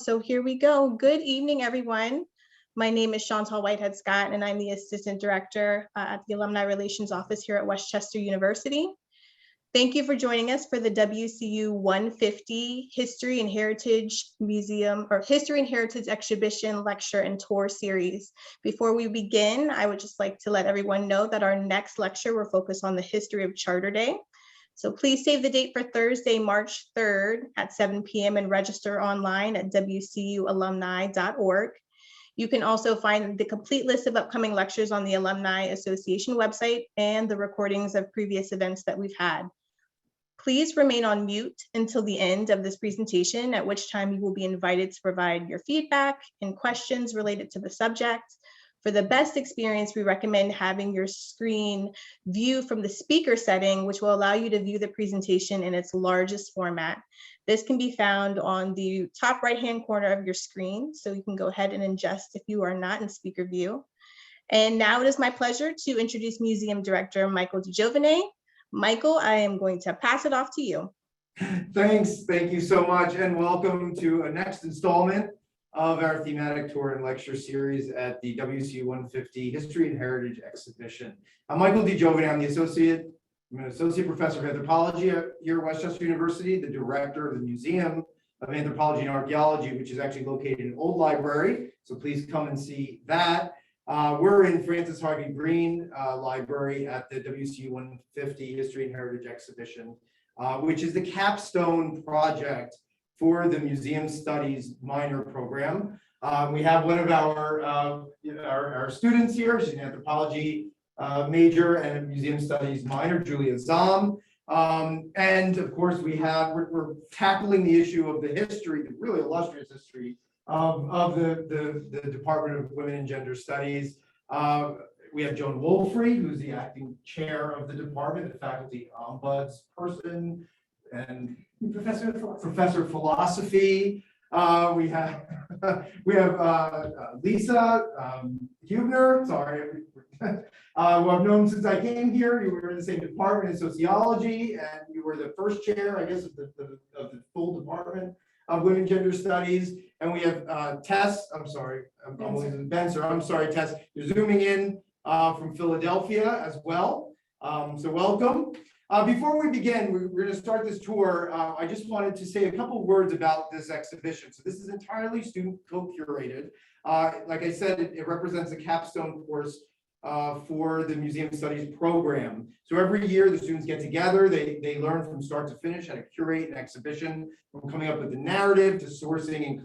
So here we go. Good evening, everyone. My name is Chantal Whitehead Scott, and I'm the Assistant Director at the Alumni Relations Office here at Westchester University. Thank you for joining us for the WCU 150 History and Heritage Museum or History and Heritage Exhibition, Lecture, and Tour Series. Before we begin, I would just like to let everyone know that our next lecture will focus on the history of Charter Day. So please save the date for Thursday, March 3rd at 7 p.m. and register online at wcualumni.org. You can also find the complete list of upcoming lectures on the Alumni Association website and the recordings of previous events that we've had. Please remain on mute until the end of this presentation, at which time you will be invited to provide your feedback and questions related to the subject. For the best experience, we recommend having your screen view from the speaker setting, which will allow you to view the presentation in its largest format. This can be found on the top right-hand corner of your screen, so you can go ahead and adjust if you are not in speaker view. And now it is my pleasure to introduce Museum Director Michael Di Giovine. Michael, I am going to pass it off to you. Thanks, thank you so much, and welcome to a next installment of our thematic tour and lecture series at the WCU 150 History and Heritage Exhibition. I'm Michael Di Giovine. I'm an associate professor of anthropology here at Westchester University, the director of the Museum of Anthropology and Archaeology, which is actually located in Old Library. So please come and see that. We're in Francis Harvey Green Library at the WCU 150 History and Heritage Exhibition, which is the capstone project for the Museum Studies minor program. We have one of our students here. She's an anthropology major and a Museum Studies minor, Julia Zahm. And of course, we're tackling the issue of the history, the really illustrious history of the Department of Women and Gender Studies. We have Joan Woolfrey, who's the acting chair of the department, the faculty ombuds person, and professor of philosophy. We have Lisa Huebner. Sorry, who I've known since I came here. You were in the same department in sociology, and you were the first chair, I guess, of the full department of Women and Gender Studies. And we have Tess. I'm sorry, Benser. I'm sorry, Tess. You're zooming in from Philadelphia as well. So welcome. Before we begin, we're going to start this tour. I just wanted to say a couple words about this exhibition. So this is entirely student co-curated. Like I said, it represents a capstone course for the Museum Studies program. So every year the students get together, they learn from start to finish how to curate an exhibition, from coming up with the narrative to sourcing and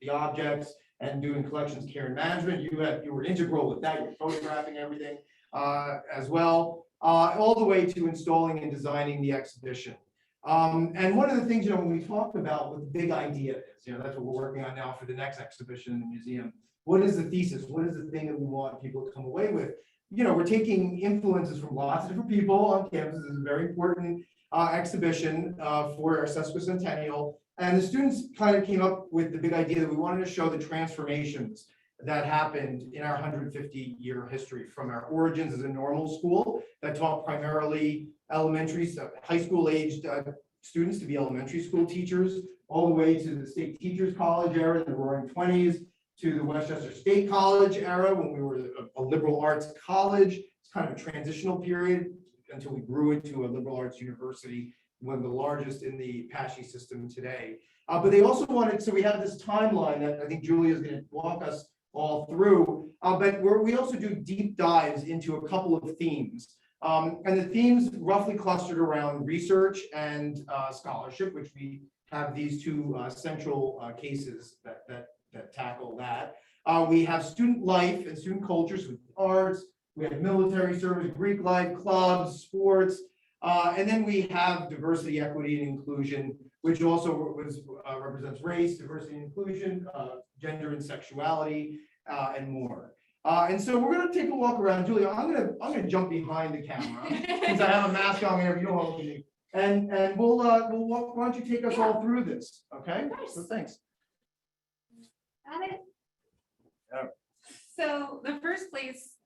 the objects and doing collections care and management. You were integral with that. You're photographing everything as well. All the way to installing and designing the exhibition. And one of the things, when we talk about what the big idea is, that's what we're working on now for the next exhibition in the museum. What is the thesis? What is the thing that we want people to come away with? We're taking influences from lots of different people on campus. This is a very important exhibition for our sesquicentennial. And the students kind of came up with the big idea that we wanted to show the transformations that happened in our 150-year history, from our origins as a normal school that taught primarily high school aged students to be elementary school teachers, all the way to the State Teachers College era in the Roaring 20s, to the Westchester State College era when we were a liberal arts college. It's kind of a transitional period until we grew into a liberal arts university, one of the largest in the PASHE system today. But they also wanted, so we have this timeline that I think Julia is going to walk us all through, but we also do deep dives into a couple of themes. And the themes roughly clustered around research and scholarship, which we have these two central cases that tackle that. We have student life and student cultures with arts. We have military service, Greek life, clubs, sports. And then we have diversity, equity, and inclusion, which also represents race, diversity, and inclusion, gender and sexuality, and more. And so we're going to take a walk around. Julia, I'm going to jump behind the camera since I have a mask on there. You don't want to look at me. And we'll walk. Why don't you take us all through this? Okay. So thanks. Got it. Yeah. So the first place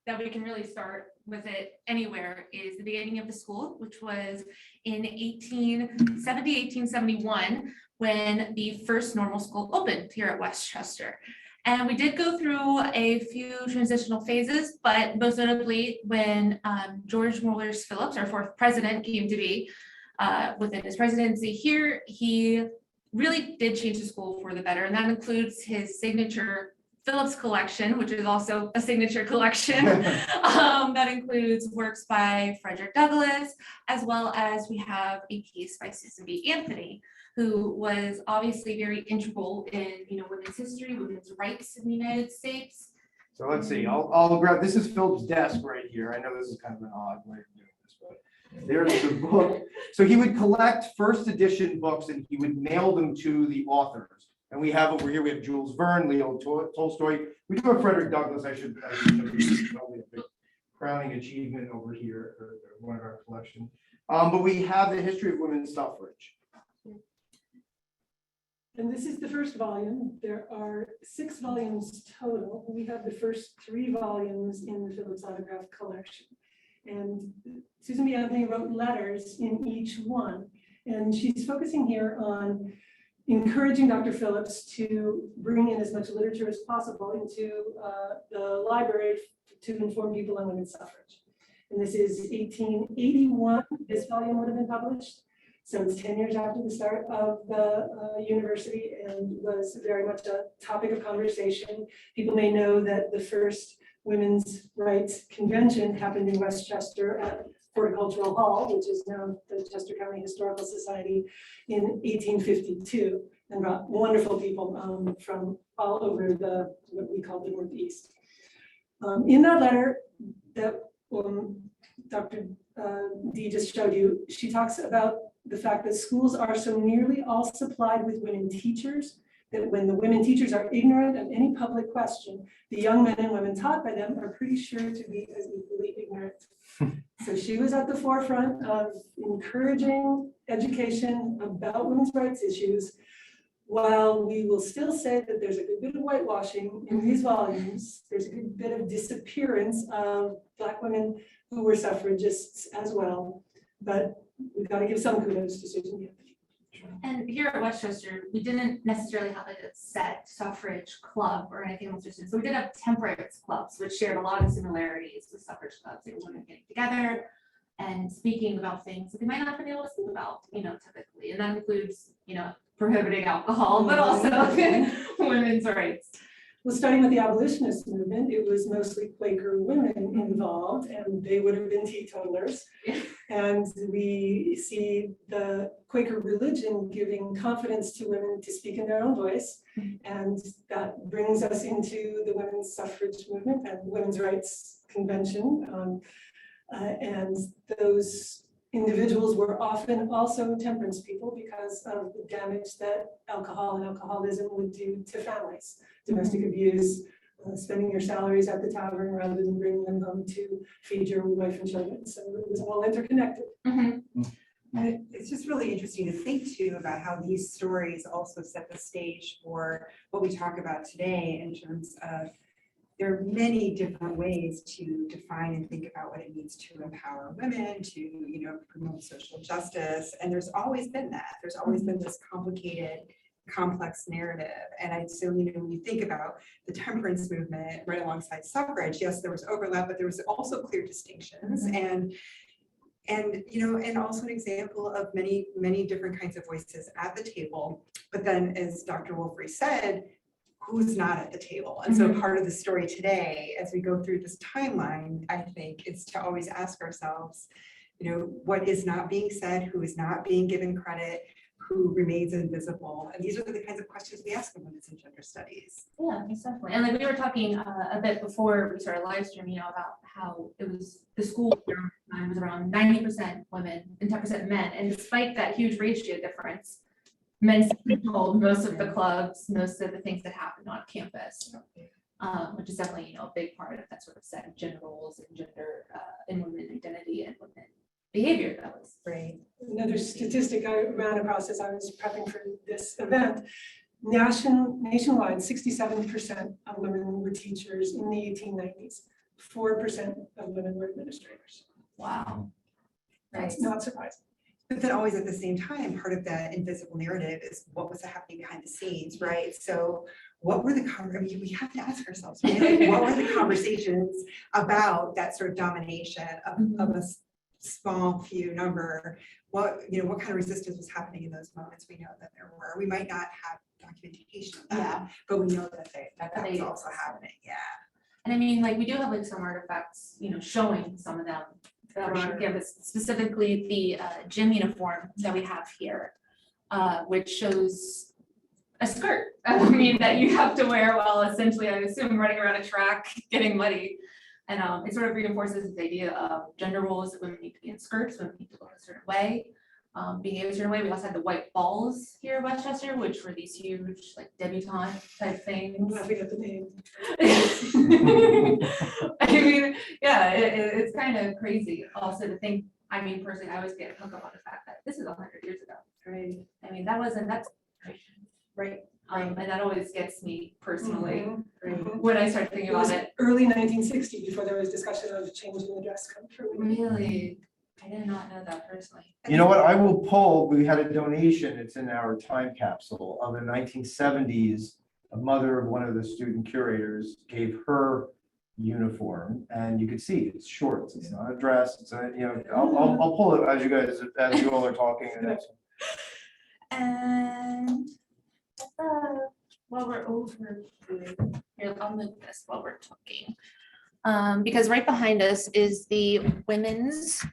that we can really start with it anywhere is the beginning of the school, which was in 1871, when the first normal school opened here at Westchester. And we did go through a few transitional phases, but most notably when George Moeller's Phillips, our fourth president, came to be within his presidency here, he really did change the school for the better. And that includes his signature Phillips collection, which is also a signature collection. That includes works by Frederick Douglass, as well as we have a piece by Susan B. Anthony, who was obviously very integral in, women's history, women's rights in the United States. So let's see, I'll grab, this is Philip's desk right here. I know this is kind of an odd way of doing this, but there's the book. So he would collect first edition books and he would mail them to the authors. And we have over here, we have Jules Verne, Leo Tolstoy. We do have Frederick Douglass. I should probably a big crowning achievement over here, or one of our collection. But we have the history of women's suffrage. And this is the first volume. There are 6 volumes total. We have the first 3 volumes in the Phillips Autograph collection. And Susan B. Anthony wrote letters in each one. And she's focusing here on encouraging Dr. Phillips to bring in as much literature as possible into the library to inform people on women's suffrage. And this is 1881, this volume would have been published. So it's 10 years after the start of the university and was very much a topic of conversation. People may know that the first women's rights convention happened in Westchester at Horticultural Hall, which is now the Chester County Historical Society, in 1852, and brought wonderful people from all over what we call the Northeast. In that letter that Dr. D just showed you, she talks about the fact that schools are so nearly all supplied with women teachers that when the women teachers are ignorant of any public question, the young men and women taught by them are pretty sure to be as equally ignorant. So she was at the forefront of encouraging education about women's rights issues, while we will still say that there's a good bit of whitewashing in these volumes. There's a good bit of disappearance of Black women who were suffragists as well, but we've got to give some kudos to Susan B. Anthony. And here at Westchester, we didn't necessarily have like a set suffrage club or anything else. So we did have temperance clubs, which shared a lot of similarities with suffrage clubs. They were women getting together and speaking about things that they might not have been able to speak about, typically. And that includes, prohibiting alcohol, but also women's rights. Well, starting with the abolitionist movement, it was mostly Quaker women involved, and they would have been teetotalers. And we see the Quaker religion giving confidence to women to speak in their own voice. And that brings us into the women's suffrage movement and women's rights convention. And those individuals were often also temperance people because of the damage that alcohol and alcoholism would do to families. Domestic abuse, spending your salaries at the tavern rather than bringing them home to feed your wife and children. So it was all interconnected. Mm-hmm. And it's just really interesting to think too about how these stories also set the stage for what we talk about today in terms of there are many different ways to define and think about what it means to empower women, to promote social justice. And there's always been that. There's always been this complicated, complex narrative. And so when you think about the temperance movement right alongside suffrage, yes, there was overlap, but there was also clear distinctions. And also an example of many, many different kinds of voices at the table. But then, as Dr. Woolfrey said, who's not at the table? And so part of the story today, as we go through this timeline, I think, is to always ask ourselves, what is not being said, who is not being given credit, who remains invisible. And these are the kinds of questions we ask in women's and gender studies. Yeah, definitely. And like we were talking a bit before we started live streaming, about how it was the school was around 90% women and 10% men. And despite that huge ratio difference, men controlled most of the clubs, most of the things that happened on campus, which is definitely a big part of that sort of set of gender roles and gender and women identity and women behavior. That was Right. Another statistic I ran across as I was prepping for this event, nationwide, 67% of women were teachers in the 1890s. 4% of women were administrators. wow. That's not surprising. But then always at the same time, part of that invisible narrative is what was happening behind the scenes, right? So what were the, I mean, we have to ask ourselves, right? Like, what were the conversations about that sort of domination of a small few number? What, you know, what kind of resistance was happening in those moments? We know that there were. We might not have documentation of that, but we know that that was also happening, yeah. And I mean, like, we do have like some artifacts, you know, showing some of them. For sure. Yeah, but specifically the gym uniform that we have here, which shows a skirt. I mean, that you have to wear while essentially, I assume, running around a track, getting muddy. And it sort of reinforces this idea of gender roles, that women need to be in skirts, women need to look a certain way, behave a certain way. We also had the white balls here in Westchester, which were these huge, like, debutante type things. I forget the name. I mean, yeah, it's kind of crazy also to think, I mean, personally, I always get hung up on the fact that this is 100 years ago. Right. I mean, that's Right. and that always gets me personally Right. when I start thinking It was about it. early 1960 before there was discussion of changing the dress code for women. Really, I did not know that personally. You know what, I will pull, we had a donation, it's in our time capsule, of the 1970s. A mother of one of the student curators gave her uniform, and you could see it's shorts, it's not a dress, it's a, you know, I'll pull it as you all are talking. And while we're over here, I'll move this while we're talking. Because right behind us is the women's,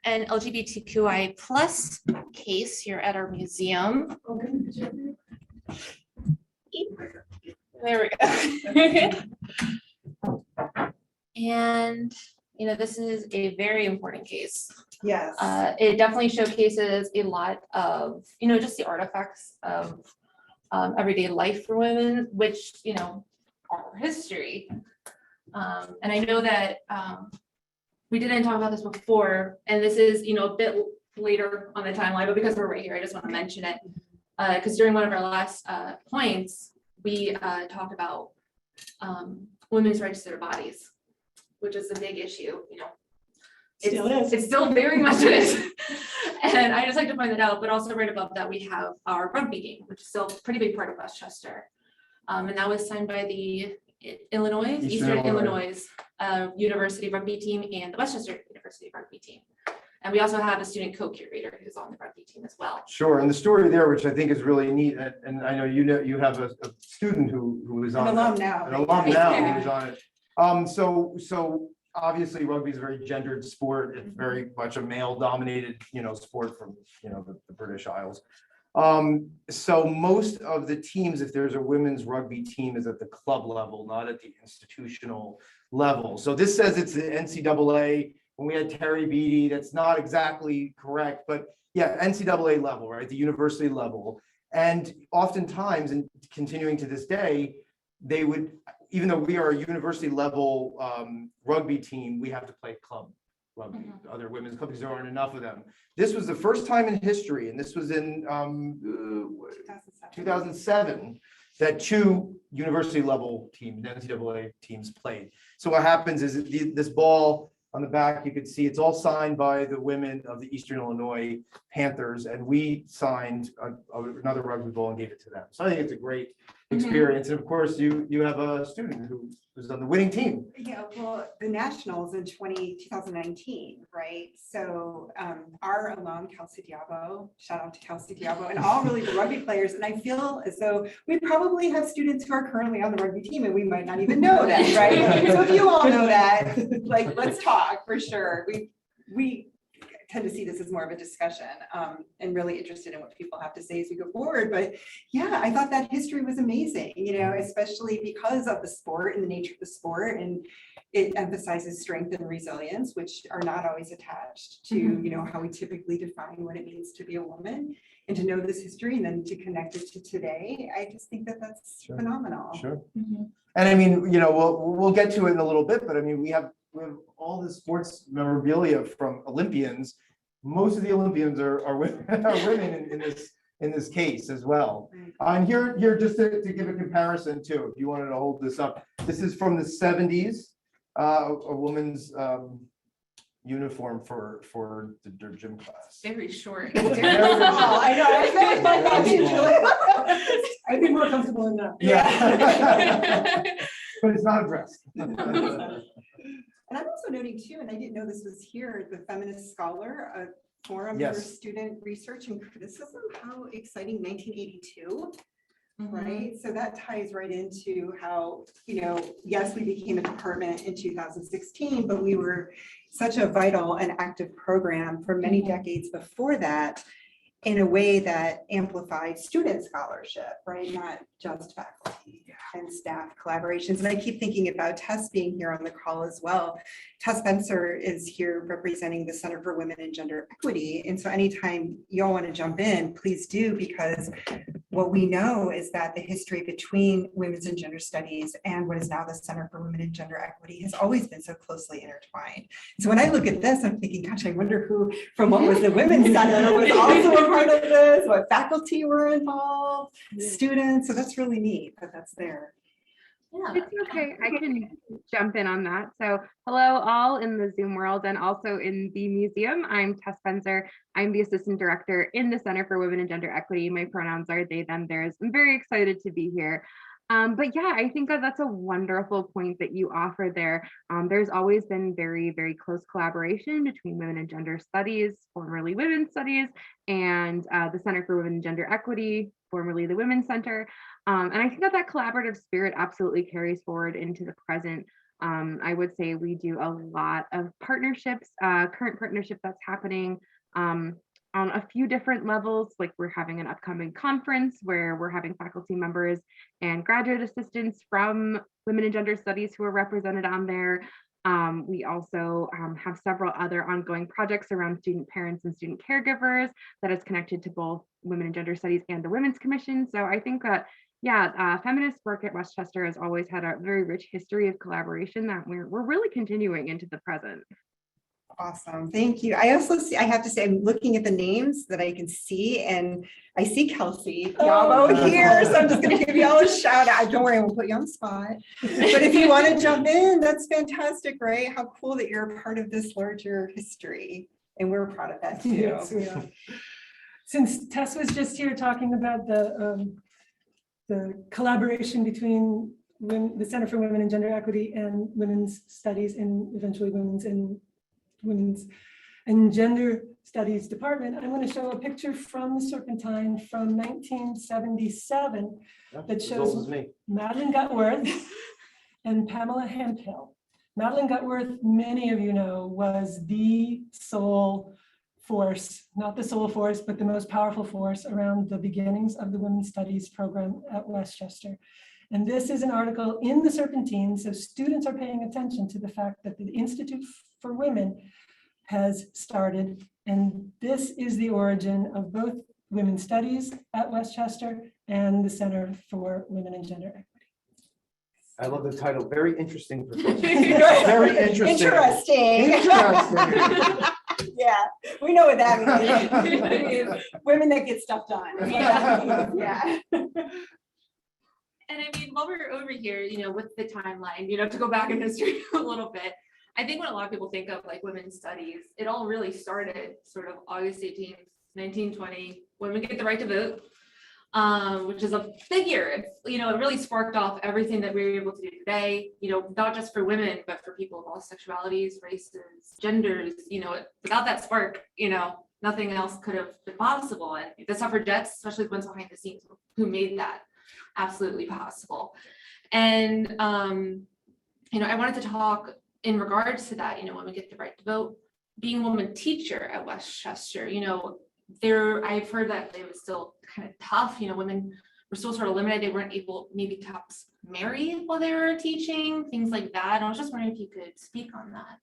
and LGBTQI plus case here at our museum. There we go. And, you know, this is a very important case. Yes. It definitely showcases a lot of, you know, just the artifacts of everyday life for women, which, you know, are history. And I know that we didn't talk about this before, and this is, you know, a bit later on the timeline, but because we're right here, I just want to mention it. Because during one of our last points, we talked about women's rights to their bodies, which is a big issue, you know. It's still very much is. And I just like to point that out, but also right above that, we have our rugby game, which is still a pretty big part of Westchester. And that was signed by the Eastern Illinois University rugby team and the Westchester University rugby team. And we also have a student co-curator who's on the rugby team as well. Sure, and the story there, which I think is really neat, and I know you have a student who is on An alum now. an alum now who is on it. So obviously rugby is a very gendered sport. It's very much a male-dominated, you know, sport from, you know, the British Isles. So most of the teams, if there's a women's rugby team, is at the club level, not at the institutional level. So this says it's the NCAA. When we had Terry Beattie, that's not exactly correct, but yeah, NCAA level, right? The university level. And oftentimes, and continuing to this day, they would, even though we are a university level rugby team, we have to play club rugby, other women's clubs, because there aren't enough of them. This was the first time in history, and this was in 2007, that two university level teams, NCAA teams played. So what happens is this ball on the back, you could see it's all signed by the women of the Eastern Illinois Panthers, and we signed another rugby ball and gave it to them. So I think it's a great experience. And of course, you have a student who's on the winning team. Yeah, well, the nationals in 2019, right? So our alum, Kelsey Diabo, shout out to Kelsey Diabo, and all really the rugby players. And I feel as though we probably have students who are currently on the rugby team and we might not even know that, right? So if you all know that, like, let's talk for sure. We tend to see this as more of a discussion and really interested in what people have to say as we go forward. But yeah, I thought that history was amazing, you know, especially because of the sport and the nature of the sport. And it emphasizes strength and resilience, which are not always attached to, you know, how we typically define what it means to be a woman. And to know this history and then to connect it to today, I just think that that's phenomenal. Sure. And I mean, you know, we'll get to it in a little bit, but I mean, we have all the sports memorabilia from Olympians. Most of the Olympians are women in this case as well. And here just to give a comparison too, if you wanted to hold this up, this is from the 70s, a woman's uniform for their gym class. Very short. I know. I'd be more comfortable in that. Yeah. But it's not a dress. And I'm also noting too, and I didn't know this was here, the Feminist Scholar, a forum for Yes. student research and criticism. How exciting, 1982, right? So that ties right into how, yes, we became a department in 2016, but we were such a vital and active program for many decades before that, in a way that amplified student scholarship, right? Not just faculty and staff collaborations. And I keep thinking about Tess being here on the call as well. Tess Benser is here representing the Center for Women and Gender Equity. And so anytime y'all want to jump in, please do, because what we know is that the history between women's and gender studies and what is now the Center for Women and Gender Equity has always been so closely intertwined. So when I look at this, I'm thinking, gosh, I wonder who from what was the Women's Center was also a part of this, what faculty were involved, students. So that's really neat that that's there. Yeah. It's okay. I can jump in on that. So hello all in the Zoom world and also in the museum. I'm Tess Benser. I'm the assistant director in the Center for Women and Gender Equity. My pronouns are they, them, theirs. I'm very excited to be here. But yeah, I think that that's a wonderful point that you offer there. There's always been very, very close collaboration between Women and Gender Studies, formerly Women's Studies, and the Center for Women and Gender Equity, formerly the Women's Center. And I think that that collaborative spirit absolutely carries forward into the present. I would say we do a lot of partnerships, current partnership that's happening on a few different levels. Like we're having an upcoming conference where we're having faculty members and graduate assistants from Women and Gender Studies who are represented on there. We also have several other ongoing projects around student parents and student caregivers that is connected to both Women and Gender Studies and the Women's Commission. So I think that, yeah, feminist work at West Chester has always had a very rich history of collaboration that we're really continuing into the present. Awesome, thank you. I also see, I have to say, I'm looking at the names that I can see, and I see Kelsey Piavo here, so I'm just gonna give you all a shout out. Don't worry, I won't put you on the spot. But if you want to jump in, that's fantastic, right? How cool that you're a part of this larger history, and we're proud of that too. Yes, we are. Since Tess was just here talking about the collaboration between the Center for Women and Gender Equity and Women's Studies and eventually Women's and Gender Studies Department, I'm going to show a picture from the Serpentine from 1977 that shows Madeline Gutworth and Pamela Hemphill. Madeline Gutworth, many of you know, was the sole force, not the sole force, but the most powerful force around the beginnings of the Women's Studies program at West Chester. And this is an article in the Serpentine, so students are paying attention to the fact that the Institute for Women has started, and this is the origin of both Women's Studies at West Chester and the Center for Women and Gender Equity. I love the title. Very interesting. Very interesting. Interesting. Yeah, we know what that means. Women that get stuff done. Yeah. And I mean, while we're over here, with the timeline, to go back in history a little bit, I think when a lot of people think of like women's studies, it all really started sort of August 18th, 1920, women get the right to vote, which is a big year. It's, it really sparked off everything that we're able to do today, not just for women, but for people of all sexualities, races, genders, without that spark, nothing else could have been possible. And the suffragettes, especially the ones behind the scenes who made that absolutely possible. And, I wanted to talk in regards to that, women get the right to vote, being a woman teacher at West Chester, I've heard that it was still kind of tough, women were still sort of limited. They weren't able maybe to marry while they were teaching, things like that. And I was just wondering if you could speak on that.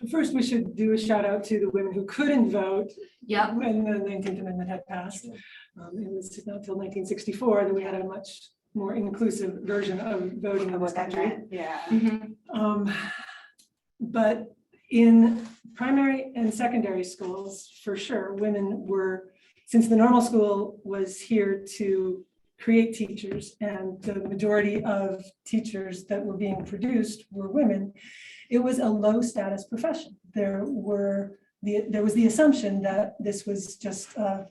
First, we should do a shout out to the women who couldn't vote when the 19th Amendment had passed. It was not until 1964 that we had a much more inclusive version of voting in this country. Yeah. Mm-hmm. But in primary and secondary schools, for sure, women were, since the normal school was here to create teachers, and the majority of teachers that were being produced were women, it was a low status profession. There was the assumption that this was just a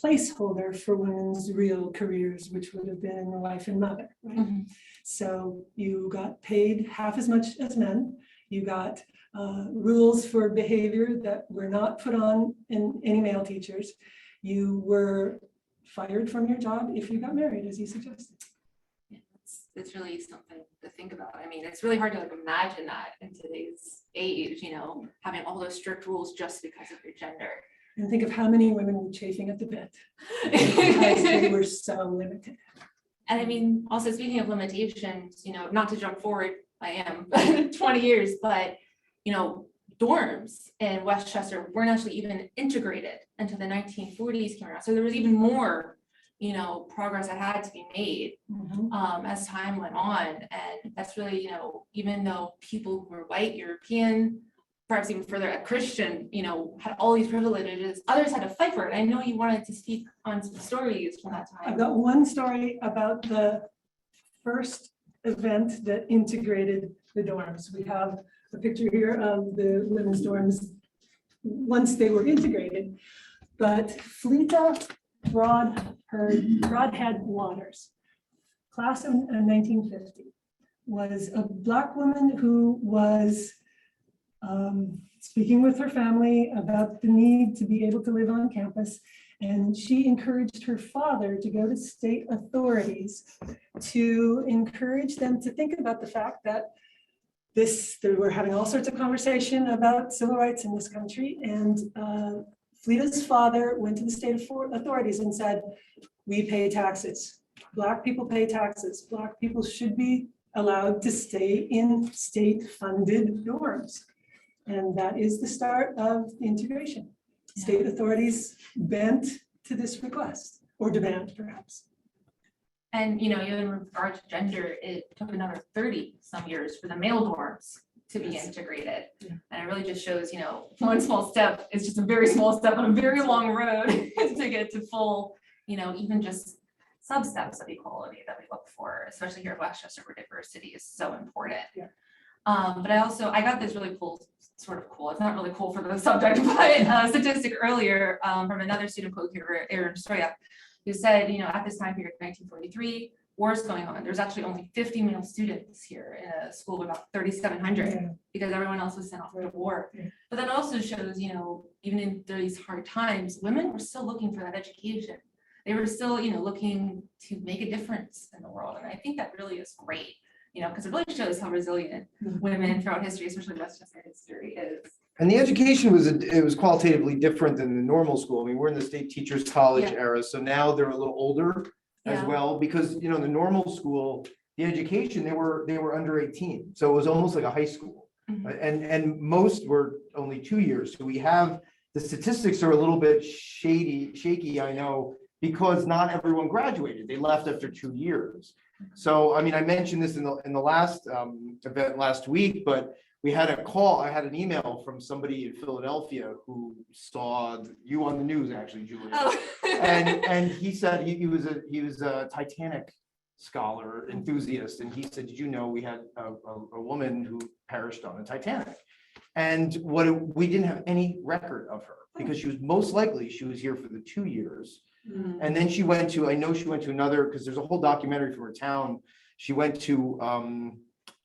placeholder for women's real careers, which would have been wife and mother, right? Mhm. So you got paid half as much as men. You got rules for behavior that were not put on in any male teachers. You were fired from your job if you got married, as you suggested. Yeah, it's really something to think about. I mean, it's really hard to like imagine that in today's age, you know, having all those strict rules just because of your gender. And think of how many women were chafing at the bit because they were so limited. And I mean, also speaking of limitations, you know, not to jump forward, I am 20 years, but you know, dorms in Westchester weren't actually even integrated until the 1940s came around. So there was even more, you know, progress that had to be made as time went on. And that's really, you know, even though people who were white, European, perhaps even further a Christian, you know, had all these privileges, others had to fight for it. I know you wanted to speak on some stories from that time. I've got one story about the first event that integrated the dorms. We have a picture here of the women's dorms once they were integrated. But Fleta Broadhead Waters, class of 1950, was a Black woman who was speaking with her family about the need to be able to live on campus. And she encouraged her father to go to state authorities to encourage them to think about the fact that they were having all sorts of conversation about civil rights in this country. And Fleta's father went to the state authorities and said, we pay taxes. Black people pay taxes. Black people should be allowed to stay in state-funded dorms. And that is the start of the integration. State authorities bent to this request, or demand perhaps. And, you know, even in regard to gender, it took another 30 some years for the male dorms to be integrated. Yeah. And it really just shows, you know, one small step is just a very small step on a very long road to get to full, you know, even just sub-steps of equality that we look for, especially here at Westchester, where diversity is so important. Yeah. But I got this really cool, sort of cool, it's not really cool for the subject, but statistic earlier from another student co-curator, Aaron Stroya, who said, you know, at this time period, 1943, war is going on. There's actually only 50 male students here in a school of about 3,700 because everyone else was sent off to war. Yeah. But that also shows, you know, even in these hard times, women were still looking for that education. They were still, you know, looking to make a difference in the world. And I think that really is great, you know, because it really shows how resilient women throughout history, especially Westchester history, is. And the education was qualitatively different than the normal school. I mean, we're in the state teachers college Yeah. era, so now they're a little older as Yeah. well, because, you know, the normal school, the education, they were under 18. So it was almost like a high school. And most were only 2 years. So we have, the statistics are a little bit shaky, I know, because not everyone graduated. They left after 2 years. So, I mean, I mentioned this in the last event last week, but we had a call, I had an email from somebody in Philadelphia who saw you on the news, actually, Julia. Oh. And he said he was a Titanic scholar, enthusiast, and he said, did you know we had a woman who perished on the Titanic? And we didn't have any record of her because she was most likely here for the 2 years. And then I know she went to another, because there's a whole documentary from her town. She went to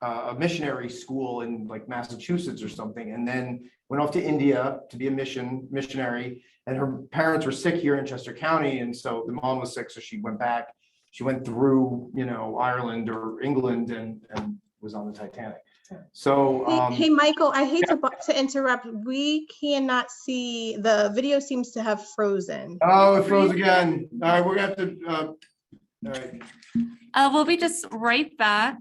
a missionary school in like Massachusetts or something, and then went off to India to be a missionary. And her parents were sick here in Chester County, and so the mom was sick, so she went back. She went through, you know, Ireland or England and was on the Titanic. So Hey, Michael, I hate to interrupt. We cannot see, the video seems to have frozen. oh, it froze again. All right, we're gonna have to all right. We'll be just right back.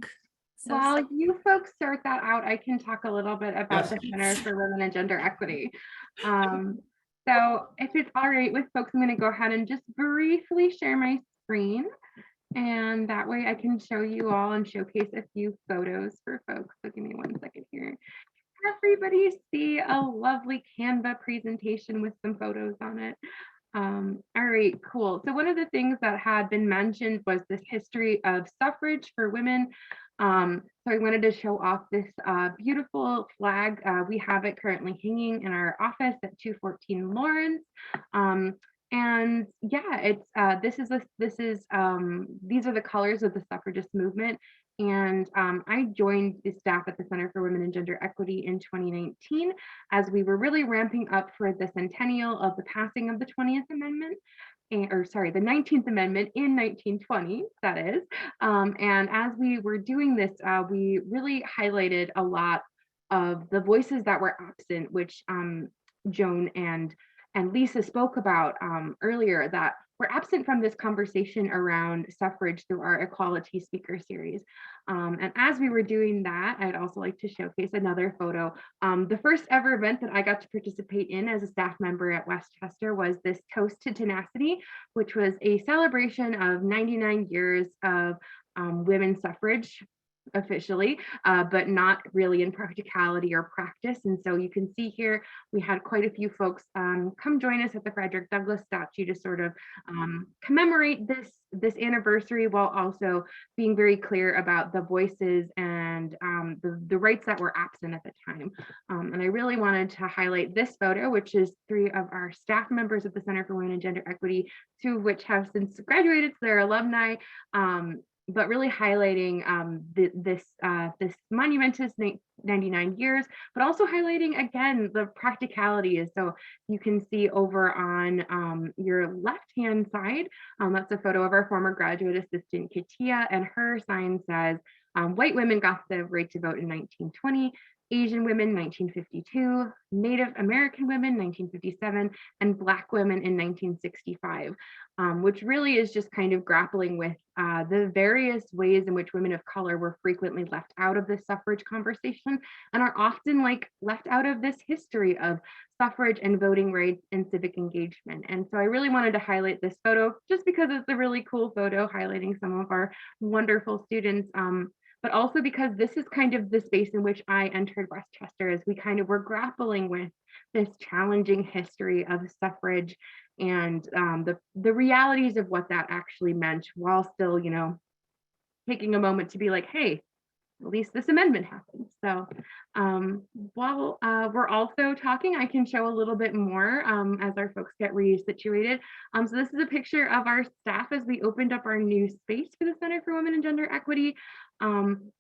So While you folks sort that out, I can talk a little bit about Yes. the Center for Women and Gender Equity. So if it's all right with folks, I'm going to go ahead and just briefly share my screen. And that way I can show you all and showcase a few photos for folks. So give me 1 second here. Everybody see a lovely Canva presentation with some photos on it. All right, cool. So one of the things that had been mentioned was this history of suffrage for women. So I wanted to show off this beautiful flag. We have it currently hanging in our office at 214 Lawrence. And yeah, it's these are the colors of the suffragist movement. And I joined the staff at the Center for Women and Gender Equity in 2019 as we were really ramping up for the centennial of the passing of the 20th Amendment. The 19th Amendment in 1920, that is. And as we were doing this, we really highlighted a lot of the voices that were absent, which Joan and Lisa spoke about earlier, that were absent from this conversation around suffrage through our equality speaker series. And as we were doing that, I'd also like to showcase another photo. The first ever event that I got to participate in as a staff member at Westchester was this Toast to Tenacity, which was a celebration of 99 years of women's suffrage officially, but not really in practicality or practice. And so you can see here, we had quite a few folks come join us at the Frederick Douglass statue to sort of commemorate this anniversary, while also being very clear about the voices and the rights that were absent at the time. And I really wanted to highlight this photo, which is 3 of our staff members at the Center for Women and Gender Equity, 2 of which have since graduated, so they're alumni. But really highlighting this monumentous 99 years, but also highlighting again the practicalities. So you can see over on your left-hand side, that's a photo of our former graduate assistant Katia, and her sign says, white women got the right to vote in 1920, Asian women 1952, Native American women 1957, and Black women in 1965, which really is just kind of grappling with the various ways in which women of color were frequently left out of the suffrage conversation and are often left out of this history of suffrage and voting rights and civic engagement. And so I really wanted to highlight this photo just because it's a really cool photo highlighting some of our wonderful students. But also because this is kind of the space in which I entered Westchester, as we kind of were grappling with this challenging history of suffrage and the realities of what that actually meant, while still, taking a moment to be like, hey, at least this amendment happened. So while we're also talking, I can show a little bit more as our folks get resituated. So this is a picture of our staff as we opened up our new space for the Center for Women and Gender Equity,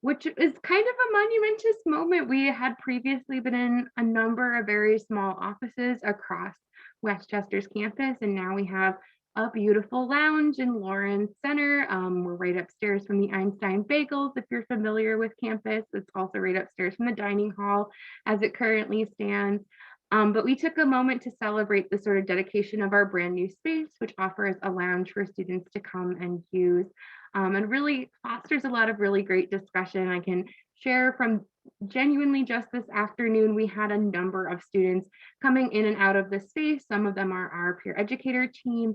which is kind of a monumentous moment. We had previously been in a number of very small offices across Westchester's campus, and now we have a beautiful lounge in Lawrence Center. We're right upstairs from the Einstein Bagels, if you're familiar with campus. It's also right upstairs from the dining hall as it currently stands. But we took a moment to celebrate the sort of dedication of our brand new space, which offers a lounge for students to come and use, and really fosters a lot of really great discussion. I can share from genuinely just this afternoon, we had a number of students coming in and out of the space. Some of them are our peer educator team,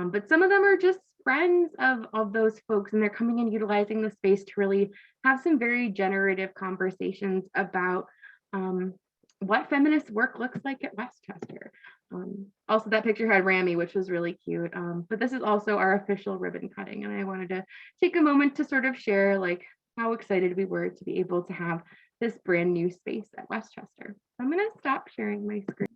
but some of them are just friends of those folks, and they're coming and utilizing the space to really have some very generative conversations about what feminist work looks like at Westchester. Also, that picture had Rami, which was really cute, but this is also our official ribbon cutting, and I wanted to take a moment to sort of share how excited we were to be able to have this brand new space at Westchester. I'm going to stop sharing my screen.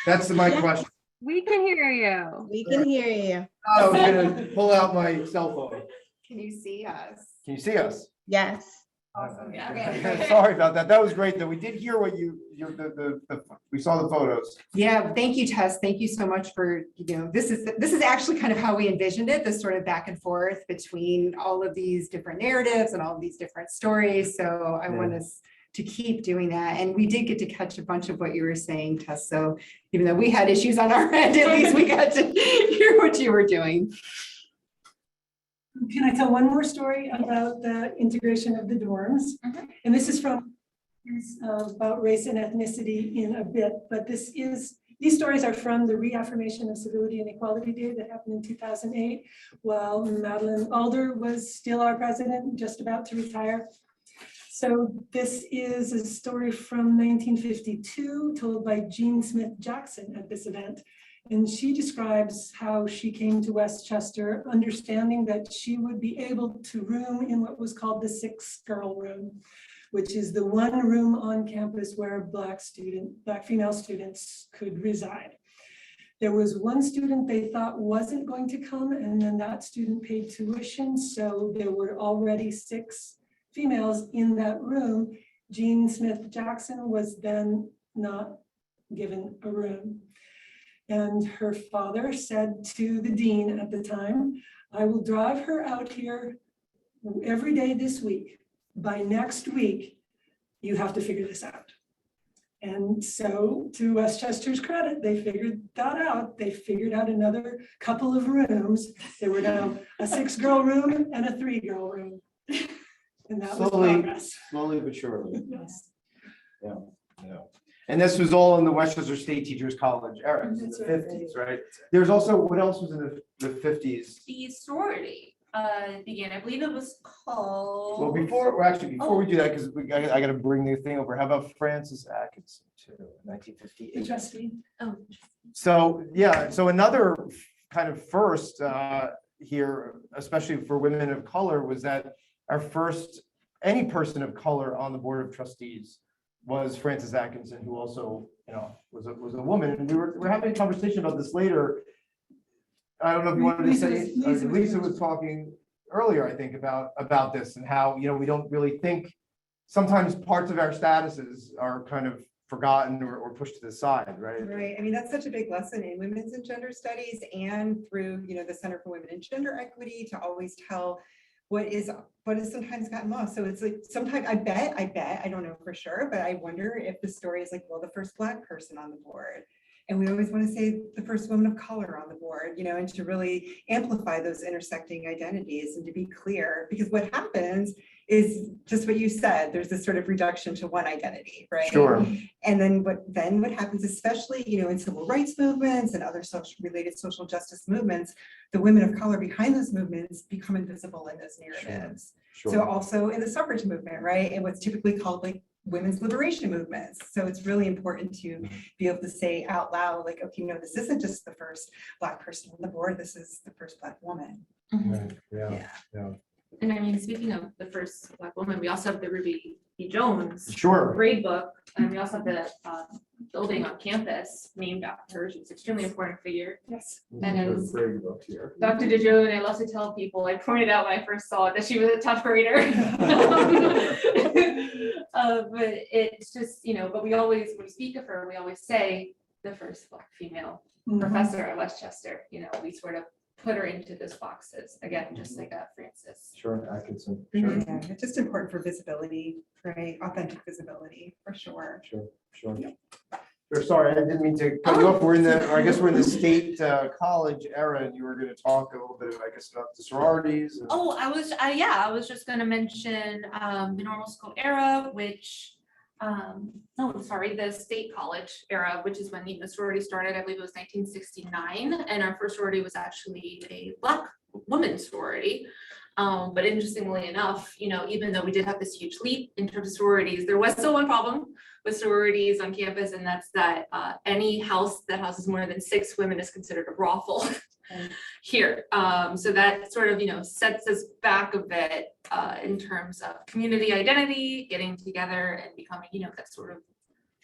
That's my question. We can hear you. We can hear you. I was gonna pull out my cell phone. Can you see us? Can you see us? Yes. Awesome. Yeah. Okay. Sorry about that. That was great, though. We did hear what we saw the photos. Yeah, thank you, Tess. Thank you so much for, this is actually kind of how we envisioned it, this sort of back and forth between all of these different narratives and all of these different stories. So I want us to keep doing that. And we did get to catch a bunch of what you were saying, Tess. So even though we had issues on our end, at least we got to hear what you were doing. Can I tell one more story about the integration of the dorms? And this is about race and ethnicity in a bit, but these stories are from the reaffirmation of Civility and Equality Day that happened in 2008, while Madeline Alder was still our president, just about to retire. So this is a story from 1952 told by Jean Smith Jackson at this event. And she describes how she came to Westchester, understanding that she would be able to room in what was called the 6-girl room, which is the one room on campus where Black female students could reside. There was one student they thought wasn't going to come, and then that student paid tuition. So there were already 6 females in that room. Jean Smith Jackson was then not given a room. And her father said to the dean at the time, I will drive her out here every day this week. By next week, you have to figure this out. And so to Westchester's credit, they figured that out. They figured out another couple of rooms. There were now a 6-girl room and a 3-girl room. And that was progress. Slowly but surely. Yes. Yeah. And this was all in the Westchester State Teachers College era, in the That's right. 50s, right? There's also, what else was in the 50s? The sorority began, I believe it was called. Well, before we do that, because I got to bring the thing over. How about Frances Atkinson too, 1958? Interesting. Oh, So yeah, so another kind of first here, especially for women of color, was that our first any person of color on the board of trustees was Frances Atkinson, who also, was a woman. And we're having a conversation about this later. I don't know if you wanted to say, Lisa was talking earlier, I think, about this and how, we don't really think, sometimes parts of our statuses are kind of forgotten or pushed to the side, right? Right. I mean, that's such a big lesson in women's and gender studies and through, the Center for Women and Gender Equity to always tell what is sometimes gotten lost. So it's like, sometimes I bet, I don't know for sure, but I wonder if the story is like, well, the first Black person on the board. And we always want to say the first woman of color on the board, and to really amplify those intersecting identities and to be clear, because what happens is just what you said, there's this sort of reduction to one identity, right? Sure. And then what happens, especially, in civil rights movements and other related social justice movements, the women of color behind those movements become invisible in those narratives. Sure. So also in the suffrage movement, right? And what's typically called like women's liberation movements. So it's really important to be able to say out loud, like, okay, no, this isn't just the first Black person on the board, this is the first Black woman. Right. Yeah. And I mean, speaking of the first Black woman, we also have the Ruby B. Jones Sure. grade book, and we also have the building on campus named after her. She's an extremely important figure. Yes. And as Very book here. Dr. Di Giovine, I love to tell people, I pointed out when I first saw it that she was a tough grader. But it's just, but we always, when we speak of her, we always say the first Black female professor at Westchester. We sort of put her into those boxes again, just like Frances. Sure, Atkinson. Sure. Yeah, it's just important for visibility, right? Authentic visibility, for sure. Sure. Sorry, I didn't mean to cut you off. We're in the state college era, and you were going to talk a little bit, about the sororities. Oh, I was just going to mention the normal school era, which, the state college era, which is when the sorority started. I believe it was 1969, and our first sorority was actually a Black women's sorority. But interestingly enough, even though we did have this huge leap in terms of sororities, there was still one problem with sororities on campus, and that's that any house that houses more than 6 women is considered a brothel here. So that sort of, sets us back a bit in terms of community identity, getting together and becoming, that sort of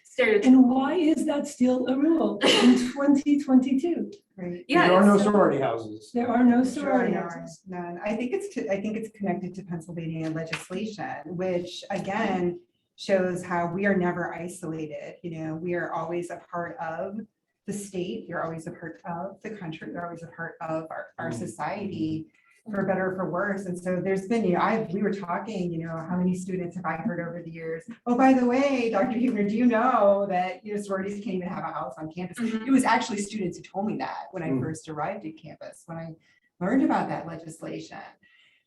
stereotype. And why is that still a rule in 2022? Right. Yeah, There are no so- sorority houses. There are no Sure, sorority there are houses. none. I think it's connected to Pennsylvania legislation, which again shows how we are never isolated. We are always a part of the state. You're always a part of the country. You're always a part of our society, for better or for worse. And so there's been, we were talking, how many students have I heard over the years? Oh, by the way, Dr. Huebner, do you know that sororities can't even have a house on campus? Mhm. It was actually students who told me that when I first arrived at campus, when I learned about that legislation.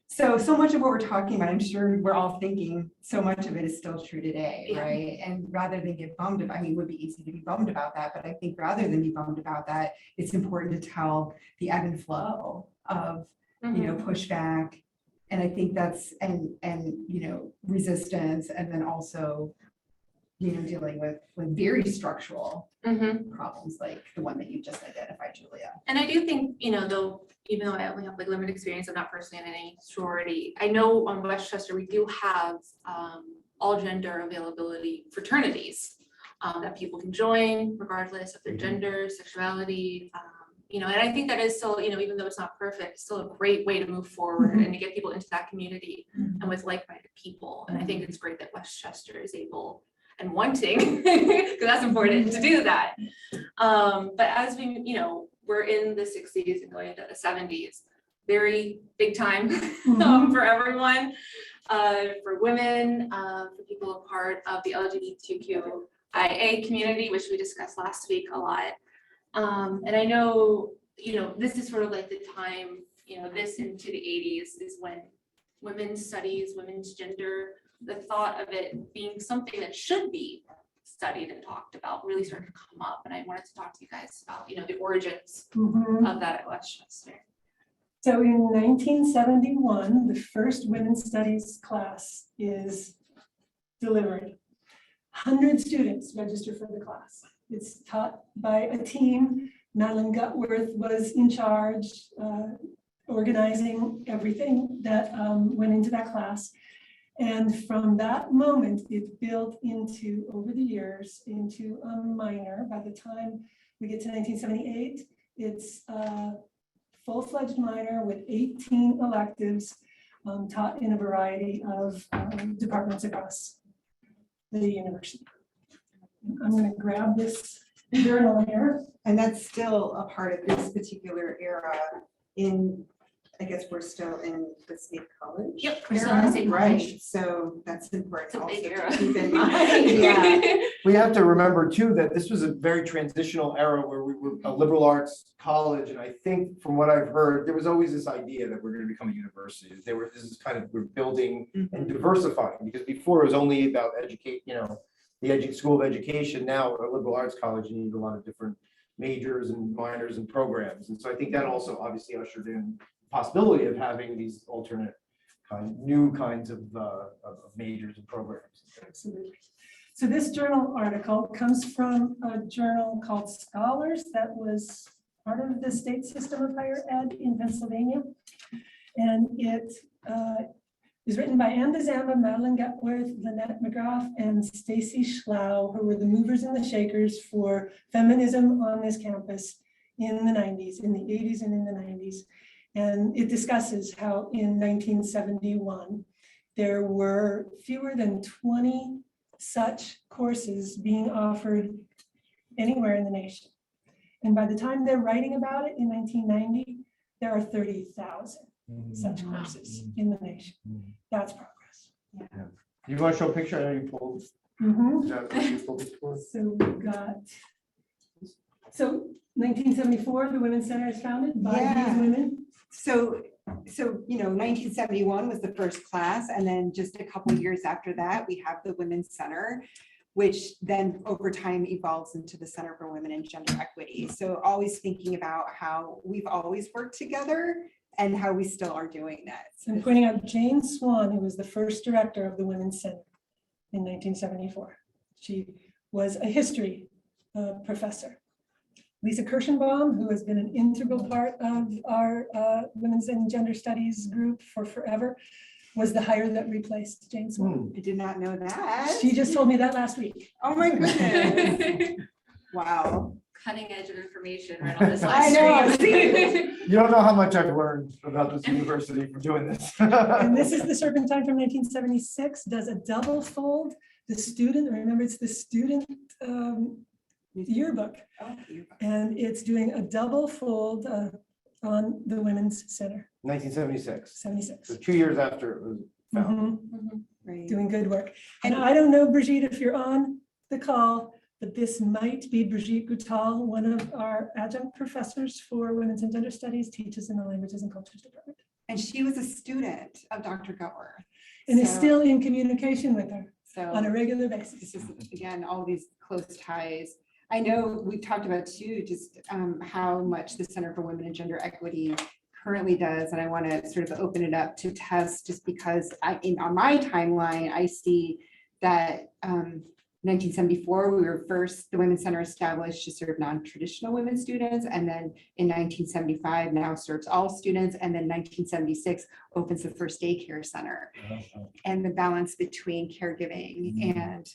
So much of what we're talking about, I'm sure we're all thinking so much of it is still true today, Yeah. right? And rather than get bummed about, it would be easy to be bummed about that, but I think rather than be bummed about that, it's important to tell the ebb and flow of, pushback. And I think that's, and resistance, and then also dealing with very structural Mhm. problems like the one that you just identified, Julia. And I do think, though, even though I only have like limited experience, I'm not personally in any sorority. I know on Westchester, we do have all gender availability fraternities that people can join regardless of their gender, sexuality. And I think that is still, even though it's not perfect, it's still a great way to move forward and to get people into that community and with like-minded people. And I think it's great that Westchester is able and wanting, because that's important to do that. But as we, we're in the 60s and going into the 70s, very big time for everyone, for women, for people a part of the LGBTQIA community, which we discussed last week a lot. And I know, this is sort of like the time, this into the 80s is when women's studies, women's gender, the thought of it being something that should be studied and talked about really started to come up. And I wanted to talk to you guys about, the origins of that at Westchester. So in 1971, the first women's studies class is delivered. 100 students register for the class. It's taught by a team. Madeline Gutworth was in charge, organizing everything that went into that class. And from that moment, it built into, over the years, into a minor. By the time we get to 1978, it's a full-fledged minor with 18 electives taught in a variety of departments across the university. I'm going to grab this journal here. And that's still a part of this particular era I guess we're still in the state college. Yep, we're still in the state college. Right, so that's important It's a also big to era. keep in mind. Yeah. We have to remember too, that this was a very transitional era where we were a liberal arts college. And I think from what I've heard, there was always this idea that we're going to become a university. This is kind of, we're building and diversifying, because before it was only about the School of Education. Now at a liberal arts college, you need a lot of different majors and minors and programs. And so I think that also obviously ushered in possibility of having these alternate new kinds of majors and programs. Absolutely. So this journal article comes from a journal called Scholars that was part of the state system of higher ed in Pennsylvania. And it is written by Anne DeZamba, Madeline Gutworth, Lynette McGrath, and Stacy Schlau, who were the movers and the shakers for feminism on this campus in the 90s, in the 80s and in the 90s. And it discusses how in 1971, there were fewer than 20 such courses being offered anywhere in the nation. And by the time they're writing about it in 1990, there are 30,000 such courses in the nation. That's progress. Yeah. You want to show a picture? I know you pulled. Is that what you pulled it for? So we've got, 1974, the Women's Center is founded by these women. So 1971 was the first class, and then just a couple of years after that, we have the Women's Center, which then over time evolves into the Center for Women and Gender Equity. So always thinking about how we've always worked together and how we still are doing that. So I'm pointing out Jane Swan, who was the first director of the Women's Center in 1974. She was a history professor. Lisa Kirschenbaum, who has been an integral part of our Women's and Gender Studies group for forever, was the hire that replaced Jane Swan. I did not know that. She just told me that last week. Oh my goodness. Wow. Cutting edge of information right on this I last know. screen. You don't know how much I've learned about this university from doing this. And this is the Serpentine from 1976, does a double fold. The student, remember it's the student yearbook. Oh, And it's doing a double fold on the Women's Center, 1976. 76. So 2 years after it was founded. right. Doing good work. And I don't know, Brigitte, if you're on the call, but this might be Brigitte Goutal, one of our adjunct professors for Women's and Gender Studies, teaches in the Languages and Cultures Department. And she was a student of Dr. Gutworth. And is So- still in communication with her So on a regular basis. this is, again, all these close ties. I know we've talked about too, just how much the Center for Women and Gender Equity currently does. And I want to sort of open it up to Tess, just because on my timeline, I see that 1974, we were first, the Women's Center established to serve non-traditional women students. And then in 1975, now serves all students. And then 1976 opens the first daycare center. And the balance between caregiving and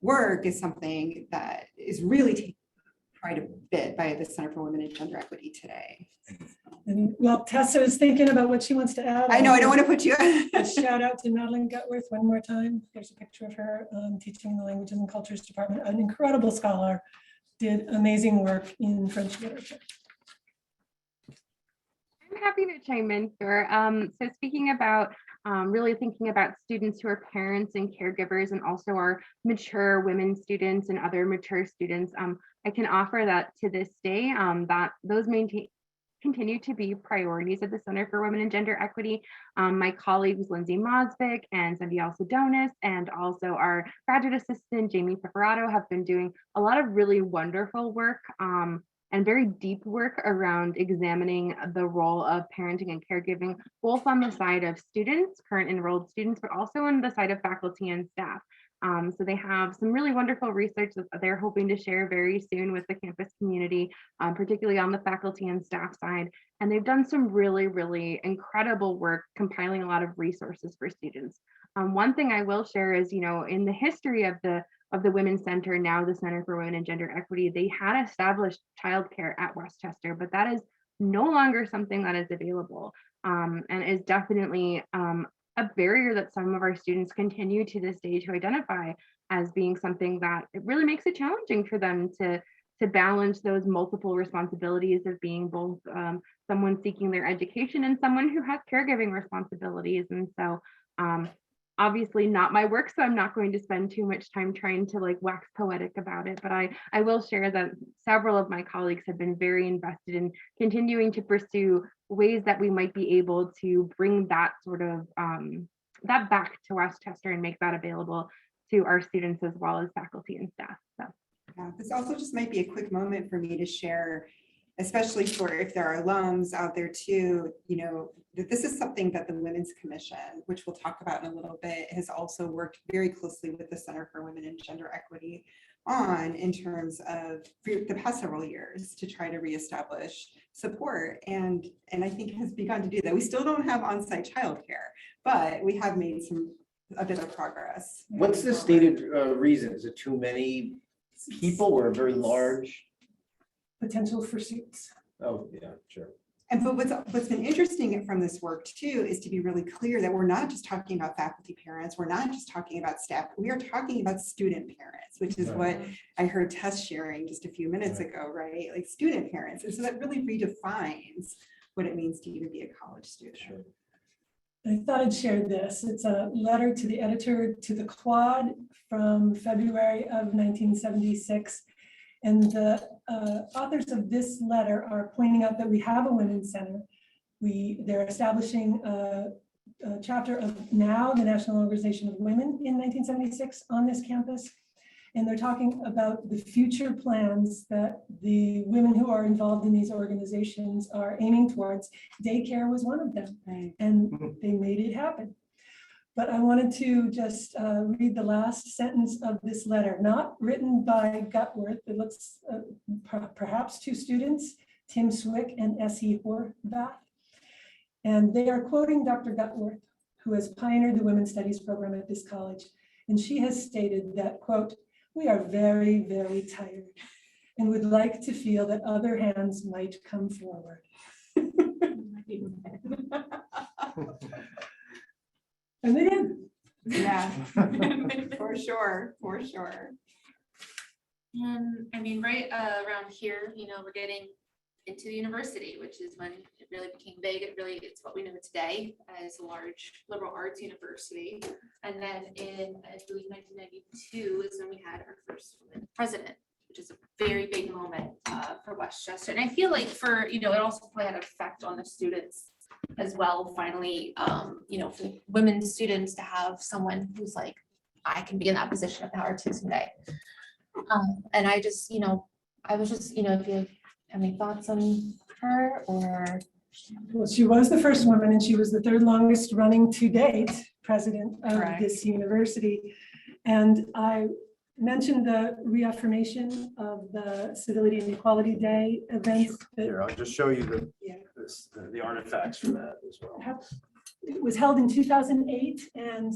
work is something that is really taken quite a bit by the Center for Women and Gender Equity today. And well, Tessa is thinking about what she wants to add. I know, I don't want to put you. A shout out to Madeline Gutworth one more time. There's a picture of her teaching in the Languages and Cultures Department, an incredible scholar, did amazing work in French literature. I'm happy to chime in here. So speaking about really thinking about students who are parents and caregivers and also our mature women students and other mature students, I can offer that to this day that those continue to be priorities at the Center for Women and Gender Equity. My colleagues, Lindsay Mosvik and Cindy Alcidonis, and also our graduate assistant, Jamie Peperato, have been doing a lot of really wonderful work and very deep work around examining the role of parenting and caregiving, both on the side of students, current enrolled students, but also on the side of faculty and staff. So they have some really wonderful research that they're hoping to share very soon with the campus community, particularly on the faculty and staff side. And they've done some really, really incredible work compiling a lot of resources for students. One thing I will share is, in the history of the Women's Center, now the Center for Women and Gender Equity, they had established childcare at Westchester, but that is no longer something that is available and is definitely a barrier that some of our students continue to this day to identify as being something that it really makes it challenging for them to balance those multiple responsibilities of being both someone seeking their education and someone who has caregiving responsibilities. And so obviously not my work, so I'm not going to spend too much time trying to wax poetic about it, but I will share that several of my colleagues have been very invested in continuing to pursue ways that we might be able to bring that sort of that back to Westchester and make that available to our students as well as faculty and staff. So Yeah, this also just might be a quick moment for me to share, especially for if there are alums out there too, that this is something that the Women's Commission, which we'll talk about in a little bit, has also worked very closely with the Center for Women and Gender Equity on in terms of the past several years to try to reestablish support. And I think has begun to do that. We still don't have on-site childcare, but we have made a bit of progress. What's the stated reason? Is it too many people or very large? Potential for suits. Oh, yeah, sure. And but what's been interesting from this work too is to be really clear that we're not just talking about faculty parents, we're not just talking about staff, we are talking about student parents, which is what I heard Tess sharing just a few minutes ago, right? Like student parents. And so that really redefines what it means to even be a college student. Sure. I thought I'd share this. It's a letter to the editor to the Quad from February of 1976. And the authors of this letter are pointing out that we have a women's center. They're establishing a chapter of NOW, the National Organization of Women, in 1976 on this campus. And they're talking about the future plans that the women who are involved in these organizations are aiming towards. Daycare was one of them, Right. and they made it happen. But I wanted to just read the last sentence of this letter, not written by Gutworth. It looks perhaps two students, Tim Swick and S.E. Horvath. And they are quoting Dr. Gutworth, who has pioneered the Women's Studies program at this college. And she has stated that, quote, "We are very, very tired and would like to feel that other hands might come forward." And they did. Yeah, for sure. And I mean, right around here, we're getting into the university, which is when it really became big. It's what we know today as a large liberal arts university. And then in, I believe, 1992 is when we had our first woman president, which is a very big moment for Westchester. And I feel like it also probably had an effect on the students as well. Finally, for women students to have someone who's like, I can be in that position of power too someday. And I just, I was just, if you have any thoughts on her or. Well, she was the first woman and she was the third longest running to date president of Correct. this university. And I mentioned the reaffirmation of the Civility and Equality Day events. that Here, I'll just show you Yeah. the artifacts for that as well. It was held in 2008, and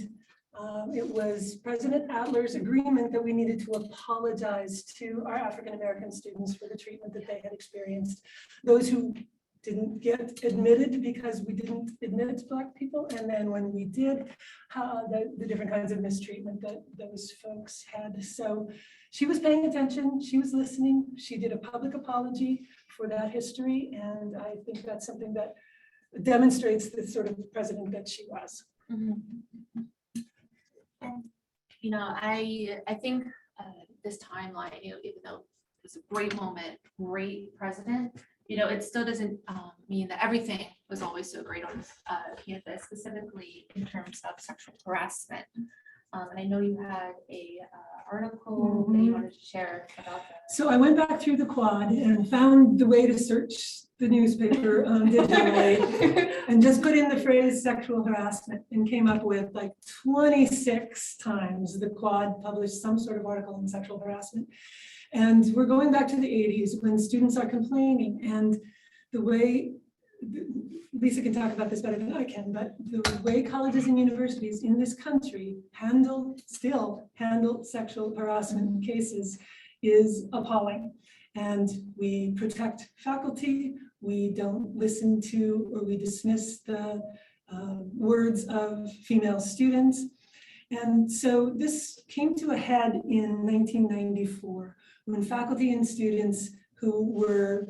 it was President Adler's agreement that we needed to apologize to our African-American students for the treatment that they had experienced. Those who didn't get admitted because we didn't admit Black people, and then when we did, the different kinds of mistreatment that those folks had. So she was paying attention, she was listening, she did a public apology for that history, and I think that's something that demonstrates the sort of president that she was. And, I think this timeline, even though it's a great moment, great president, it still doesn't mean that everything was always so great on campus, specifically in terms of sexual harassment. And I know you had a article that you wanted to share about that. So I went back through the quad and found the way to search the newspaper digitally and just put in the phrase sexual harassment and came up with like 26 times the quad published some sort of article on sexual harassment. And we're going back to the 80s when students are complaining, and the way, Lisa can talk about this better than I can, but the way colleges and universities in this country still handle sexual harassment cases is appalling. And we protect faculty, we don't listen to or we dismiss the words of female students. And so this came to a head in 1994 when faculty and students who were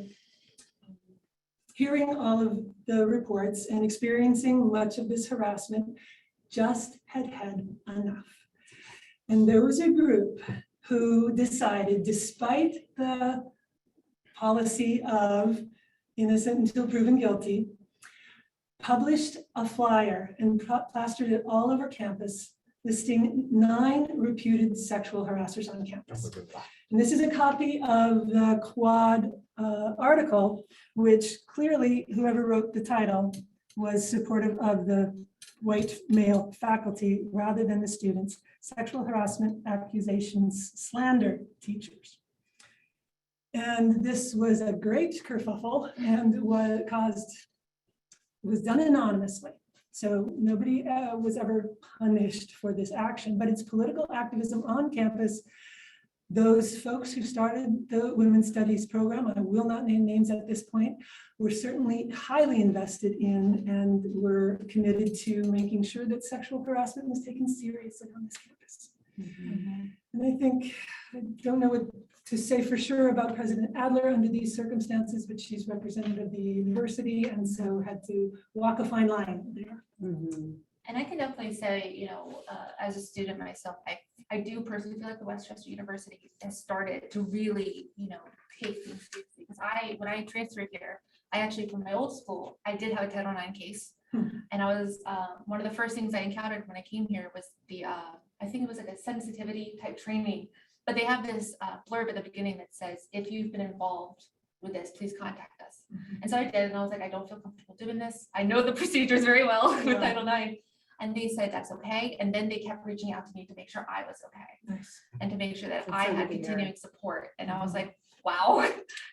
hearing all of the reports and experiencing much of this harassment just had enough. And there was a group who decided, despite the policy of innocent until proven guilty, published a flyer and plastered it all over campus, listing 9 reputed sexual harassers on campus. And this is a copy of the Quad article, which clearly whoever wrote the title was supportive of the white male faculty rather than the students. Sexual harassment accusations slander teachers. And this was a great kerfuffle and was done anonymously. So nobody was ever punished for this action, but it's political activism on campus. Those folks who started the Women's Studies program, I will not name names at this point, were certainly highly invested in and were committed to making sure that sexual harassment was taken seriously on this campus. And I think, I don't know what to say for sure about President Adler under these circumstances, but she's representative of the university and so had to walk a fine line there. And I can definitely say, as a student myself, I do personally feel like the Westchester University has started to really, take things seriously. Because when I transferred here, I actually, from my old school, I did have a Title IX case. And I was, one of the first things I encountered when I came here was the, I think it was like a sensitivity type training, but they have this blurb at the beginning that says, if you've been involved with this, please contact us. And so I did, and I was like, I don't feel comfortable doing this. I know the procedures very well with Title IX. And they said, that's okay. And then they kept reaching out to me to make sure I was okay. Nice. And to make sure that That's I so had good to hear. continuing support. And I was like, wow,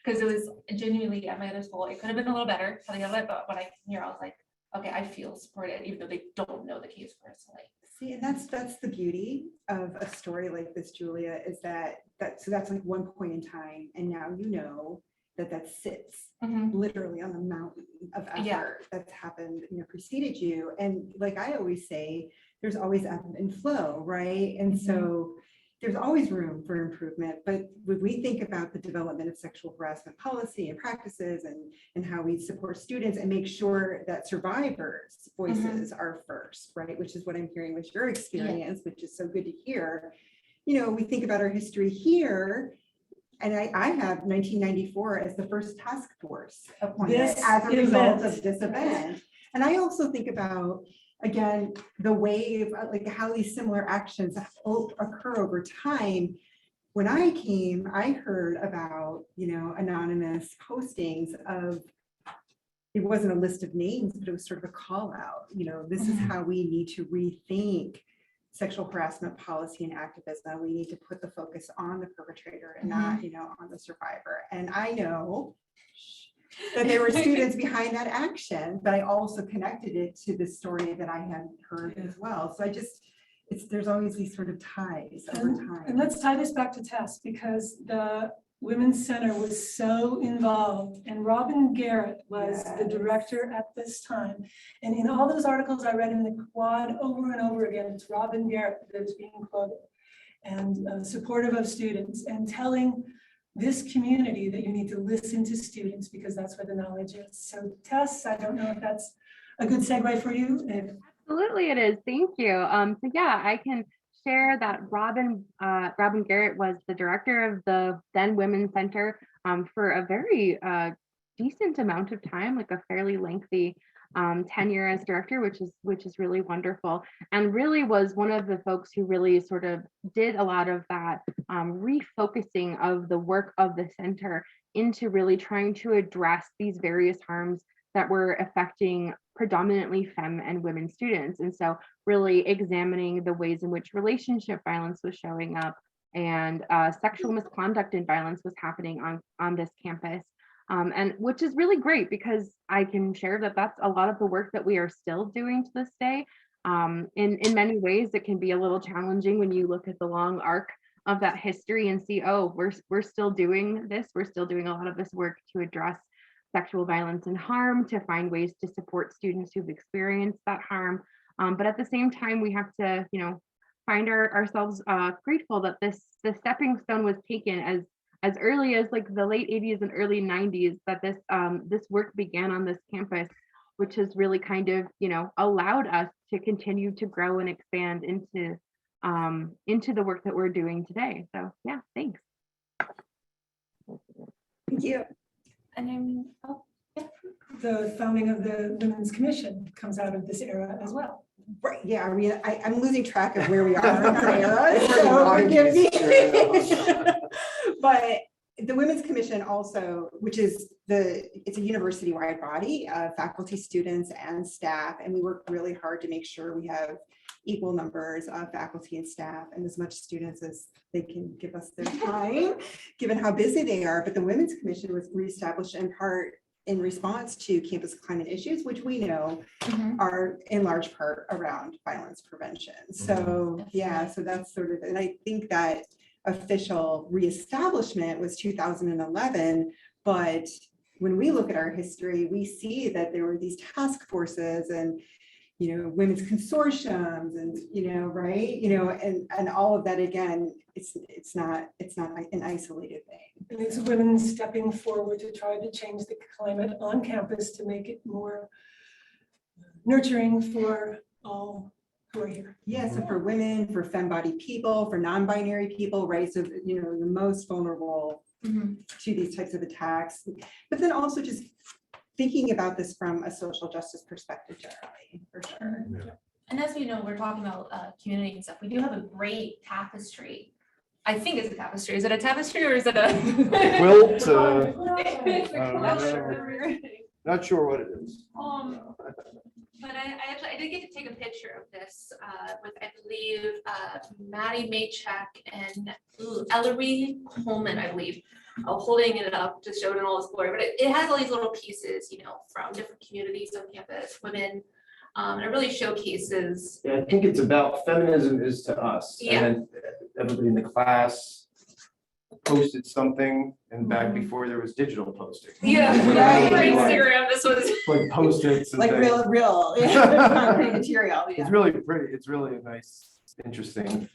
because it was genuinely at my other school. It could have been a little better, but when I came here, I was like, okay, I feel supported, even though they don't know the case personally. See, and that's the beauty of a story like this, Julia, is that's like one point in time, and now that sits literally on the mountain of effort that's happened, preceded you. And like I always say, there's always ebb and flow, right? And so there's always room for improvement. But when we think about the development of sexual harassment policy and practices and how we support students and make sure that survivors' voices are first, right? Which is what I'm hearing with your experience, which is so good to hear. We think about our history here. And I have 1994 as the first task force appointed as a result of this event. And I also think about, again, the wave, like how these similar actions occur over time. When I came, I heard about, anonymous postings of, it wasn't a list of names, but it was sort of a call out, this is how we need to rethink sexual harassment policy and activism, we need to put the focus on the perpetrator and not, on the survivor. And I know that there were students behind that action, but I also connected it to the story that I had heard as well. So there's always these sort of ties over time. And let's tie this back to Tess, because the Women's Center was so involved, and Robin Garrett was the director at this time. And in all those articles I read in the quad over and over again, it's Robin Garrett that is being quoted, and supportive of students and telling this community that you need to listen to students because that's where the knowledge is. So Tess, I don't know if that's a good segue for you. Absolutely, it is. Thank you. So yeah, I can share that Robin Garrett was the director of the then Women's Center for a very decent amount of time, like a fairly lengthy tenure as director, which is really wonderful, and really was one of the folks who really sort of did a lot of that refocusing of the work of the center into really trying to address these various harms that were affecting predominantly femme and women students. And so really examining the ways in which relationship violence was showing up and sexual misconduct and violence was happening on this campus. And which is really great because I can share that that's a lot of the work that we are still doing to this day. In many ways, it can be a little challenging when you look at the long arc of that history and see, oh, we're still doing this. We're still doing a lot of this work to address sexual violence and harm, to find ways to support students who've experienced that harm. But at the same time, we have to, find ourselves grateful that the stepping stone was taken as early as like the late 80s and early 90s, that this work began on this campus, which has really kind of, allowed us to continue to grow and expand into the work that we're doing today. So yeah, thanks. Thank you. And The founding of the Women's Commission comes out of this era as well. Right, yeah, I mean, I'm losing track of where we are in the era, so forgive me. But the Women's Commission also, it's a university-wide body of faculty, students, and staff, and we work really hard to make sure we have equal numbers of faculty and staff and as much students as they can give us their time, given how busy they are. But the Women's Commission was reestablished in part in response to campus climate issues, which we know are in large part around violence prevention. So yeah, so that's sort of, and I think that official reestablishment was 2011, but when we look at our history, we see that there were these task forces and women's consortiums and right, and all of that. Again, it's not an isolated thing. And it's women stepping forward to try to change the climate on campus to make it more nurturing for all who are here. Yeah, so for women, for femme-bodied people, for non-binary people, right? So the most vulnerable to these types of attacks, but then also just thinking about this from a social justice perspective generally, for sure. Yeah. And as we know, we're talking about community and stuff. We do have a great tapestry. I think it's a tapestry. Is it a tapestry or is it a Quilt, Tapestry. not sure what it is. But I did get to take a picture of this with, I believe, Maddie Maychek and Ellery Coleman, I believe, holding it up to show it in all its glory. But it has all these little pieces, from different communities on campus, women, and it really showcases. Yeah, I think it's about feminism is to us. Yeah. And then everybody in the class posted something, and back before there was digital posting. Yeah, Right. for Instagram, this was. Like post-its. and Like things. real concrete material. It's Yeah. really pretty. It's really a nice, interesting.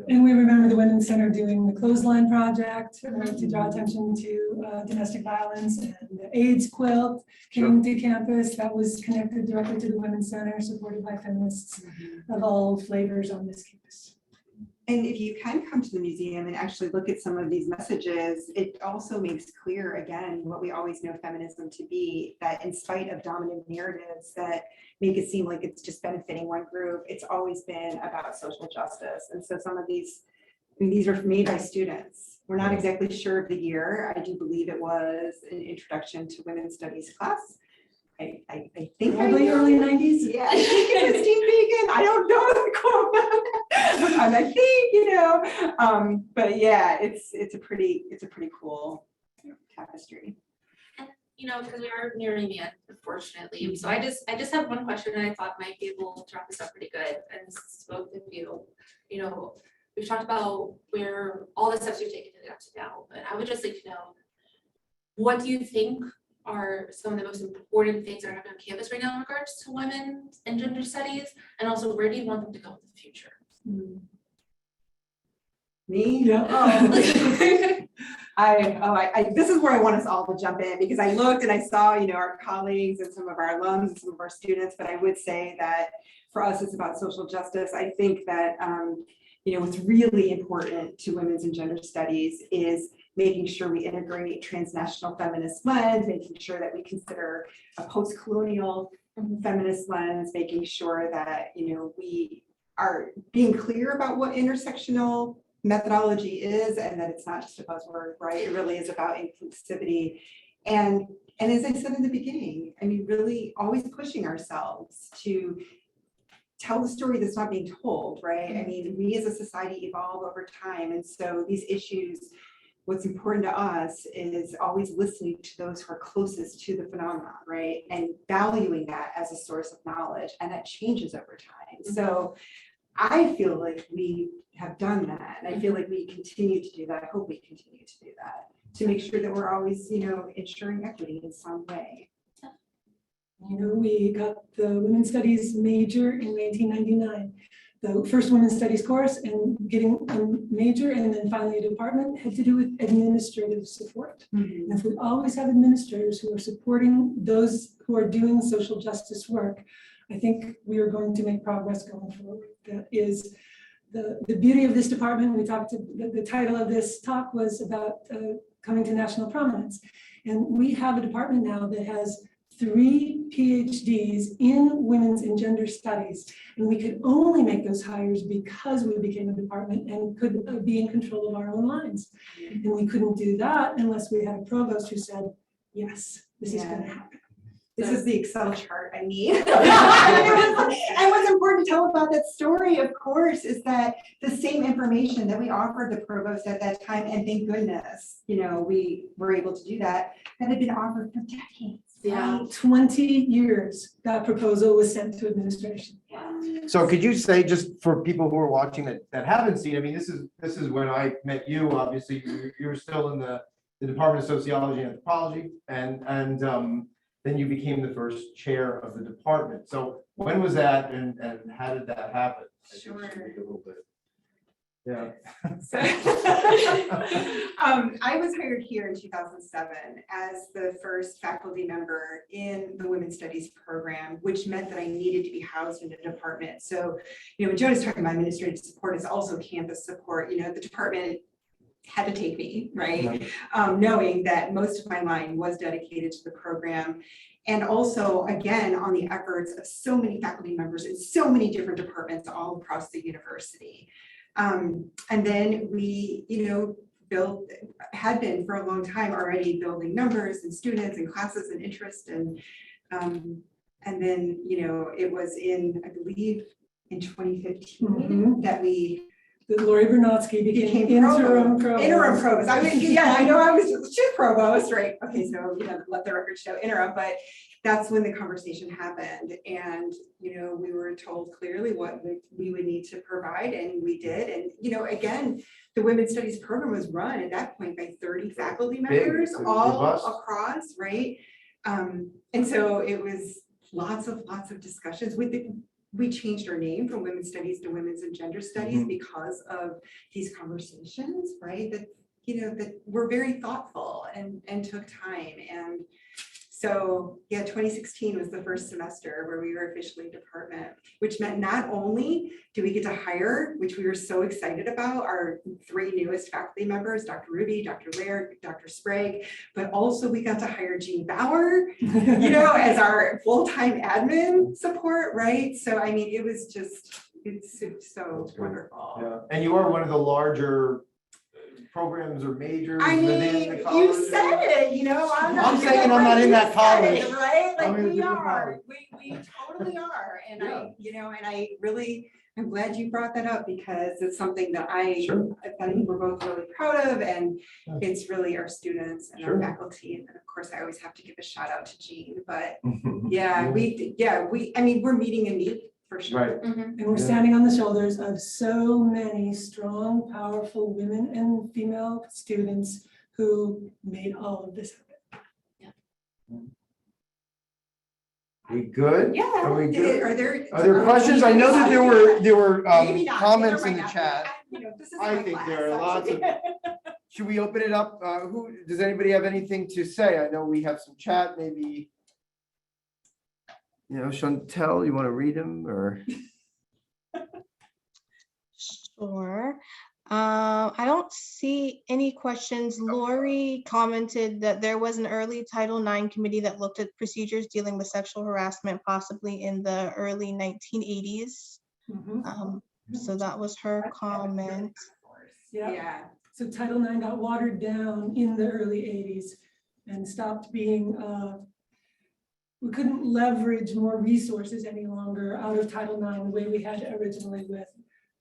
And we remember the Women's Center doing the clothesline project to draw attention to domestic violence, and the AIDS quilt came to campus that was connected directly to the Women's Center, supported by feminists of all flavors on this campus. And if you can come to the museum and actually look at some of these messages, it also makes clear, again, what we always know feminism to be, that in spite of dominant narratives that make it seem like it's just benefiting one group, it's always been about social justice. And so some of these are made by students. We're not exactly sure of the year. I do believe it was an introduction to women's studies class. I think Probably early 90s. Yeah, I think Christine Beacon. I don't know the quote. time, I think, but yeah, it's a pretty cool tapestry. Because we are nearing the end, unfortunately. So I just have one question and I thought might be able to wrap this up pretty good. And this is both of you. We've talked about where all the steps you've taken to get up to now, but I would just like to know, what do you think are some of the most important things that are happening on campus right now in regards to women and gender studies? And also, where do you want them to go in the future? Me? Yeah. This is where I want us all to jump in, because I looked and I saw, our colleagues and some of our alums and some of our students, but I would say that for us, it's about social justice. I think that, what's really important to women's and gender studies is making sure we integrate transnational feminist lens, making sure that we consider a post-colonial feminist lens, making sure that, we are being clear about what intersectional methodology is, and that it's not just a buzzword, right? It really is about inclusivity. And as I said in the beginning, really always pushing ourselves to tell the story that's not being told, right? We as a society evolve over time. And so these issues, what's important to us is always listening to those who are closest to the phenomenon, right? And valuing that as a source of knowledge, and that changes over time. So I feel like we have done that, and I feel like we continue to do that. I hope we continue to do that, to make sure that we're always, ensuring equity in some way. We got the women's studies major in 1999. The first women's studies course, and getting a major and then finally a department had to do with administrative support. And if we always have administrators who are supporting those who are doing social justice work, I think we are going to make progress going forward. That is the beauty of this department. We talked to the title of this talk was about coming to national prominence. And we have a department now that has 3 PhDs in women's and gender studies. And we could only make those hires because we became a department and could be in control of our own lives. And we couldn't do that unless we had a provost who said, yes, this is going to happen. This is the Excel chart I need. And what's important to tell about that story, of course, is that the same information that we offered the provost at that time, and thank goodness, we were able to do that, that had been offered for decades. Yeah. 20 years that proposal was sent to administration. So could you say, just for people who are watching that haven't seen, this is when I met you, obviously, you were still in the Department of Sociology and Anthropology, and then you became the first chair of the department. So when was that, and how did that happen? Sure. A little bit. Yeah. So, I was hired here in 2007 as the first faculty member in the Women's Studies program, which meant that I needed to be housed in a department. So, when Joan is talking about administrative support, it's also campus support. The department had to take me, right? Knowing that most of my line was dedicated to the program. And also, again, on the efforts of so many faculty members in so many different departments all across the university. And then we, had been for a long time already building numbers and students and classes and interest. And then, it was I believe in 2015 that Lori Bernotsky became interim provost. Interim provost. I know I was chief provost, right? Okay, so let the record show interim, but that's when the conversation happened, and we were told clearly what we would need to provide, and we did. And again, the Women's Studies program was run at that point by 30 faculty members, all across, right? And so it was lots of discussions with the. We changed our name from Women's Studies to Women's and Gender Studies because of these conversations, right? That were very thoughtful and took time. And so, 2016 was the first semester where we were officially department, which meant not only do we get to hire, which we were so excited about, our 3 newest faculty members, Dr. Ruby, Dr. Laird, Dr. Sprague, but also we got to hire Jean Bauer, as our full-time admin support, right? So, it was just, it's so wonderful. Yeah, and you are one of the larger programs or majors within the college. You said it, I'm saying I'm not in that college. Right? I'm Like in a we different are, college. we totally are. And Yeah. I really I'm glad you brought that up because it's something that I Sure. think we're both really proud of, and Yeah. it's really our students and Sure. our faculty. And then of course, I always have to give a shout out to Jean, but yeah, I mean, we're meeting a need for sure. Right. And we're Yeah. standing on the shoulders of so many strong, powerful women and female students who made all of this happen. We good? Yeah. Are we good? Are there Questions? I know that there were Maybe not. comments There in the might not be. chat. You know, this is I my think class, there are lots of- actually. Should we open it up? Does anybody have anything to say? I know we have some chat, maybe. Chantel, you want to read them or? Sure. I don't see any questions. Lori commented that there was an early Title IX committee that looked at procedures dealing with sexual harassment, possibly in the early 1980s. So that was her comment. Yeah. So Title IX got watered down in the early 80s and stopped being, we couldn't leverage more resources any longer out of Title IX the way we had originally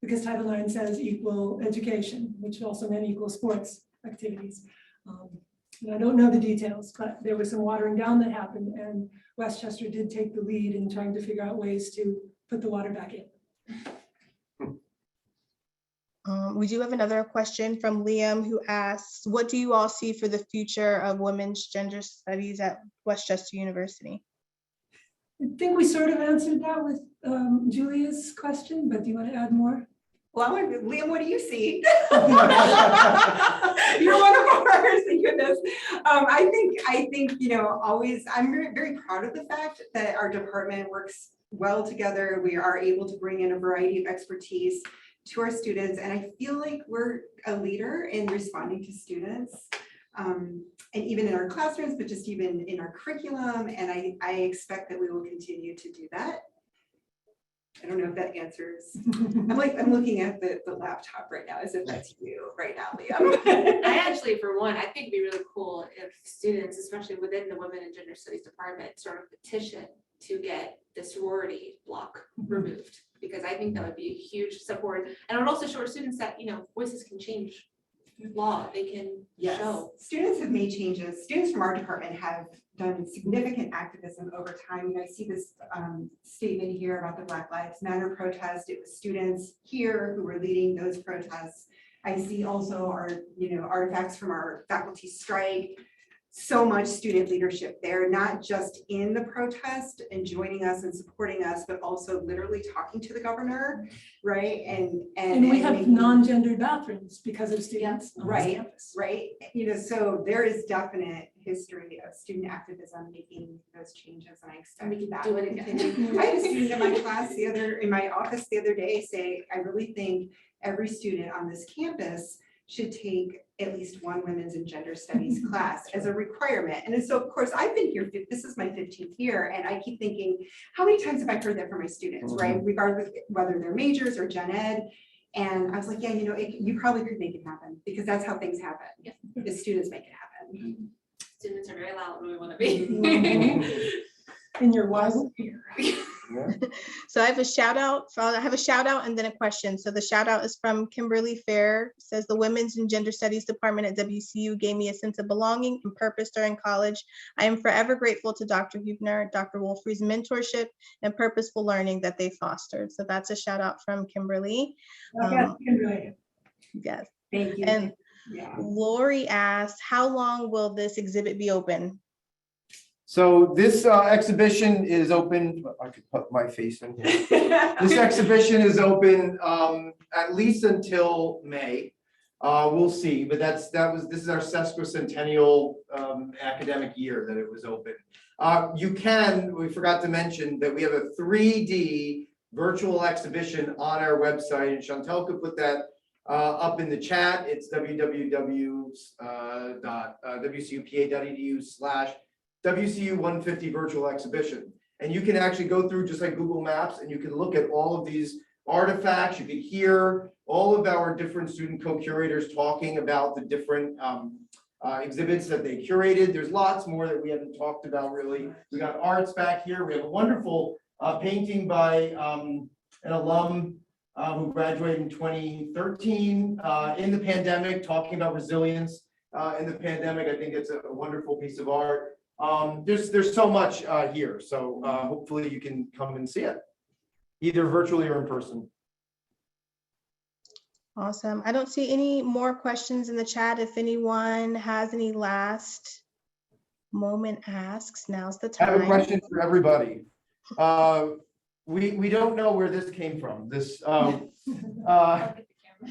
because Title IX says equal education, which also meant equal sports activities. And I don't know the details, but there was some watering down that happened, and Westchester did take the lead in trying to figure out ways to put the water back in. We do have another question from Liam, who asks, what do you all see for the future of women's gender studies at Westchester University? I think we sort of answered that with Julia's question, but do you want to add more? Well, Liam, what do you see? You're one of ours, thank goodness. I think, always, I'm very, very proud of the fact that our department works well together. We are able to bring in a variety of expertise to our students, and I feel like we're a leader in responding to students, and even in our classrooms, but just even in our curriculum, and I expect that we will continue to do that. I don't know if that answers. I'm looking at the laptop right now as if that's you right now, Liam. I actually, for one, I think it'd be really cool if students, especially within the Women and Gender Studies department, sort of petition to get the sorority block removed, because I think that would be a huge support. And it would also show our students that, voices can change law, they can Yes, show. students have made changes. Students from our department have done significant activism over time. And I see this statement here about the Black Lives Matter protest. It was students here who were leading those protests. I see also our, artifacts from our faculty strike. So much student leadership there, not just in the protest and joining us and supporting us, but also literally talking to the governor, right? And we have non-gendered bathrooms because of students on this Right. campus. Right, so there is definite history of student activism making those changes, and I expect we can that do will it again. continue. I had a student in my class in my office the other day say, I really think every student on this campus should take at least one women's and gender studies class as a requirement. And so, of course, I've been here, this is my 15th year, and I keep thinking, how many times have I heard that from my students, right? Regardless whether they're majors or gen ed. And I was like, yeah, you probably could make it happen, because that's how things happen. Yeah. The students make it happen. Students are very loud when we want to be. In your wild here. So I have a shout out. And then a question. So the shout out is from Kimberly Fair. Says the Women's and Gender Studies Department at WCU gave me a sense of belonging and purpose during college. I am forever grateful to Dr. Huebner, Dr. Woolfrey's mentorship and purposeful learning that they fostered. So that's a shout out from Kimberly. Yes. Thank you. And Yeah. Lori asked, how long will this exhibit be open? So this exhibition is open, I could put my face in here. This exhibition is open at least until May. We'll see, but this is our sesquicentennial academic year that it was open. We forgot to mention that we have a 3D virtual exhibition on our website, and Chantel could put that up in the chat. It's www.wcupa.edu/WCU 150 virtual exhibition. And you can actually go through just like Google Maps, and you can look at all of these artifacts. You could hear all of our different student co-curators talking about the different exhibits that they curated. There's lots more that we haven't talked about really. We got arts back here. We have a wonderful painting by an alum who graduated in 2013 in the pandemic, talking about resilience in the pandemic. I think it's a wonderful piece of art. There's so much here, so hopefully you can come and see it, either virtually or in person. Awesome. I don't see any more questions in the chat. If anyone has any last moment asks, now's the I have a time. question for everybody. We don't know where this came from. This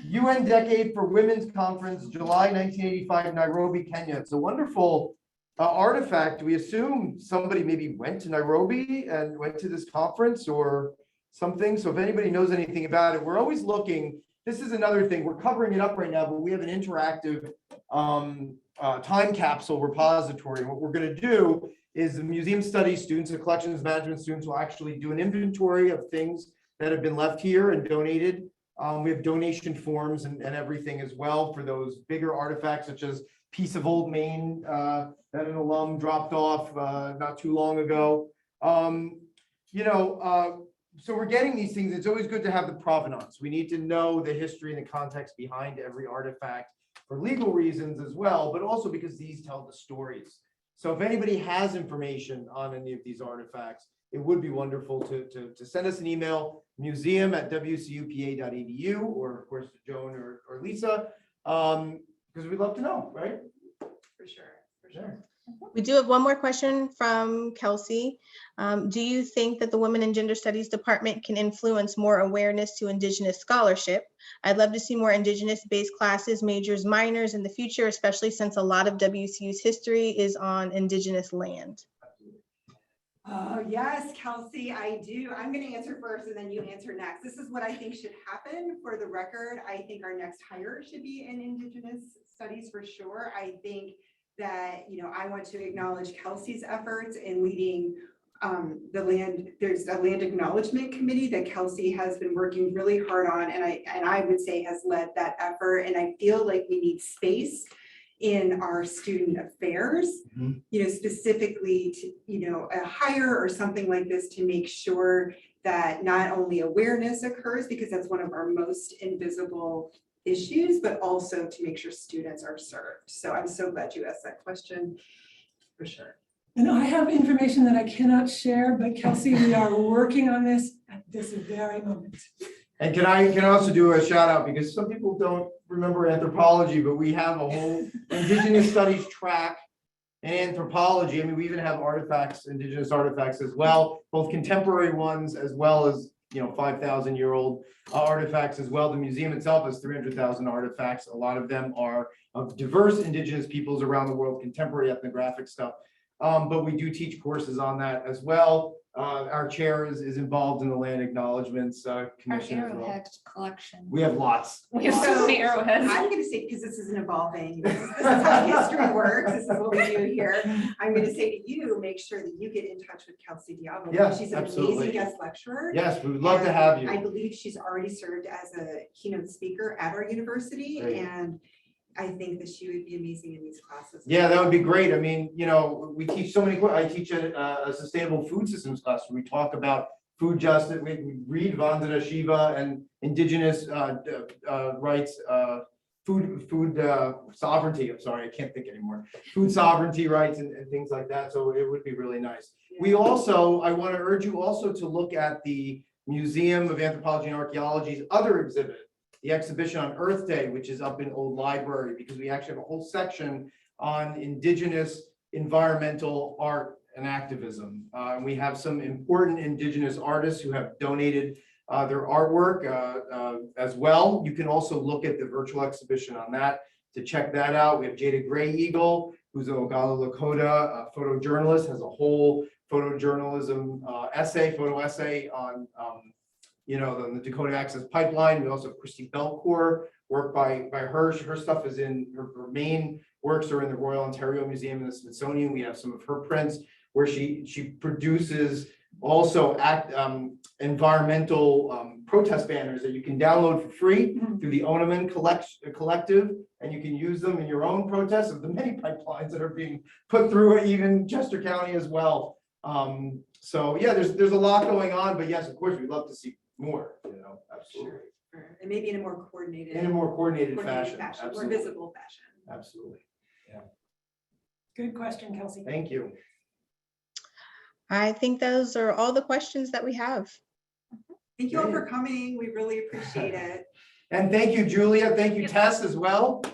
UN Decade for Women's Conference, July 1985, Nairobi, Kenya. It's a wonderful artifact. We assume somebody maybe went to Nairobi and went to this conference or something. So if anybody knows anything about it, we're always looking. This is another thing. We're covering it up right now, but we have an interactive time capsule repository. What we're going to do is the museum studies students and collections management students will actually do an inventory of things that have been left here and donated. We have donation forms and everything as well for those bigger artifacts, such as piece of old Maine that an alum dropped off not too long ago. So we're getting these things. It's always good to have the provenance. We need to know the history and the context behind every artifact for legal reasons as well, but also because these tell the stories. So if anybody has information on any of these artifacts, it would be wonderful to send us an email, museum@wcupa.edu, or of course to Joan or Lisa, because we'd love to know, right? For sure, for sure. We do have one more question from Kelsey. Do you think that the Women and Gender Studies Department can influence more awareness to Indigenous scholarship? I'd love to see more Indigenous-based classes, majors, minors in the future, especially since a lot of WCU's history is on Indigenous land. Yes, Kelsey, I do. I'm going to answer first and then you answer next. This is what I think should happen. For the record, I think our next hire should be in Indigenous studies for sure. I think that, I want to acknowledge Kelsey's efforts in leading the land. There's a land acknowledgement committee that Kelsey has been working really hard on, and I would say has led that effort. And I feel like we need space in our student affairs, specifically to, a hire or something like this to make sure that not only awareness occurs, because that's one of our most invisible issues, but also to make sure students are served. So I'm so glad you asked that question, for sure. And I have information that I cannot share, but Kelsey, we are working on this at this very moment. And can I also do a shout out, because some people don't remember anthropology, but we have a whole Indigenous studies track in anthropology. I mean, we even have artifacts, Indigenous artifacts as well, both contemporary ones as well as 5,000-year-old artifacts as well. The museum itself has 300,000 artifacts. A lot of them are of diverse Indigenous peoples around the world, contemporary ethnographic stuff. But we do teach courses on that as well. Our chair is involved in the land acknowledgements commission as well. Arrowhead collection. We have lots. We have so many arrowheads. I'm going to say, because this is an evolving, this is how history works. This is what we do here. I'm going to say to you, make sure that you get in touch with Kelsey Diavolo. Yeah, she's an absolutely. amazing guest lecturer. Yes, we would love to have you. I believe she's already served as a keynote speaker at our university. Great. And I think that she would be amazing in these classes. Yeah, that would be great. I mean, we teach so many, I teach a sustainable food systems class where we talk about food justice. We read Vandana Shiva and Indigenous rights, food sovereignty. I'm sorry, I can't think anymore. Food sovereignty rights and things like that. So it would be really nice. Yeah. I want to urge you also to look at the Museum of Anthropology and Archaeology's other exhibit, the exhibition on Earth Day, which is up in Old Library, because we actually have a whole section on Indigenous environmental art and activism. And we have some important Indigenous artists who have donated their artwork as well. You can also look at the virtual exhibition on that to check that out. We have Jada Gray Eagle, who's an Oglala Lakota photojournalist, has a whole photojournalism photo essay on the Dakota Access Pipeline. We also have Christy Belcourt, work by her. Her stuff is in, her main works are in the Royal Ontario Museum and the Smithsonian. We have some of her prints where she produces also environmental protest banners that you can download for free through the Onaman Collective, and you can use them in your own protests of the many pipelines that are being put through even Chester County as well. So yeah, there's a lot going on, but yes, of course, we'd love to see more, absolutely. And maybe in a more coordinated. In a more coordinated coordinated fashion, more absolutely, visible fashion. absolutely. Good question, Kelsey. Thank you. I think those are all the questions that we have. Thank you all for coming. We really appreciate it. And thank you, Julia. Thank you, Tess, as well.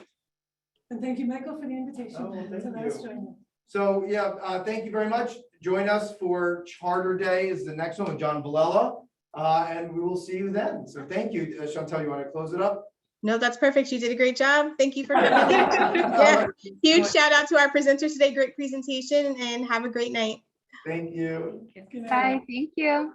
And thank you, Michael, for the invitation. Oh, well, thank to let us you. join you. So, yeah, thank you very much. Join us for Charter Day is the next one with John Villela. And we will see you then. So thank you. Chantal, you want to close it up? No, that's perfect. You did a great job. Thank you for having me. Yeah. Huge shout out to our presenters today. Great presentation and have a great night. Thank you. Good night. Bye, thank you.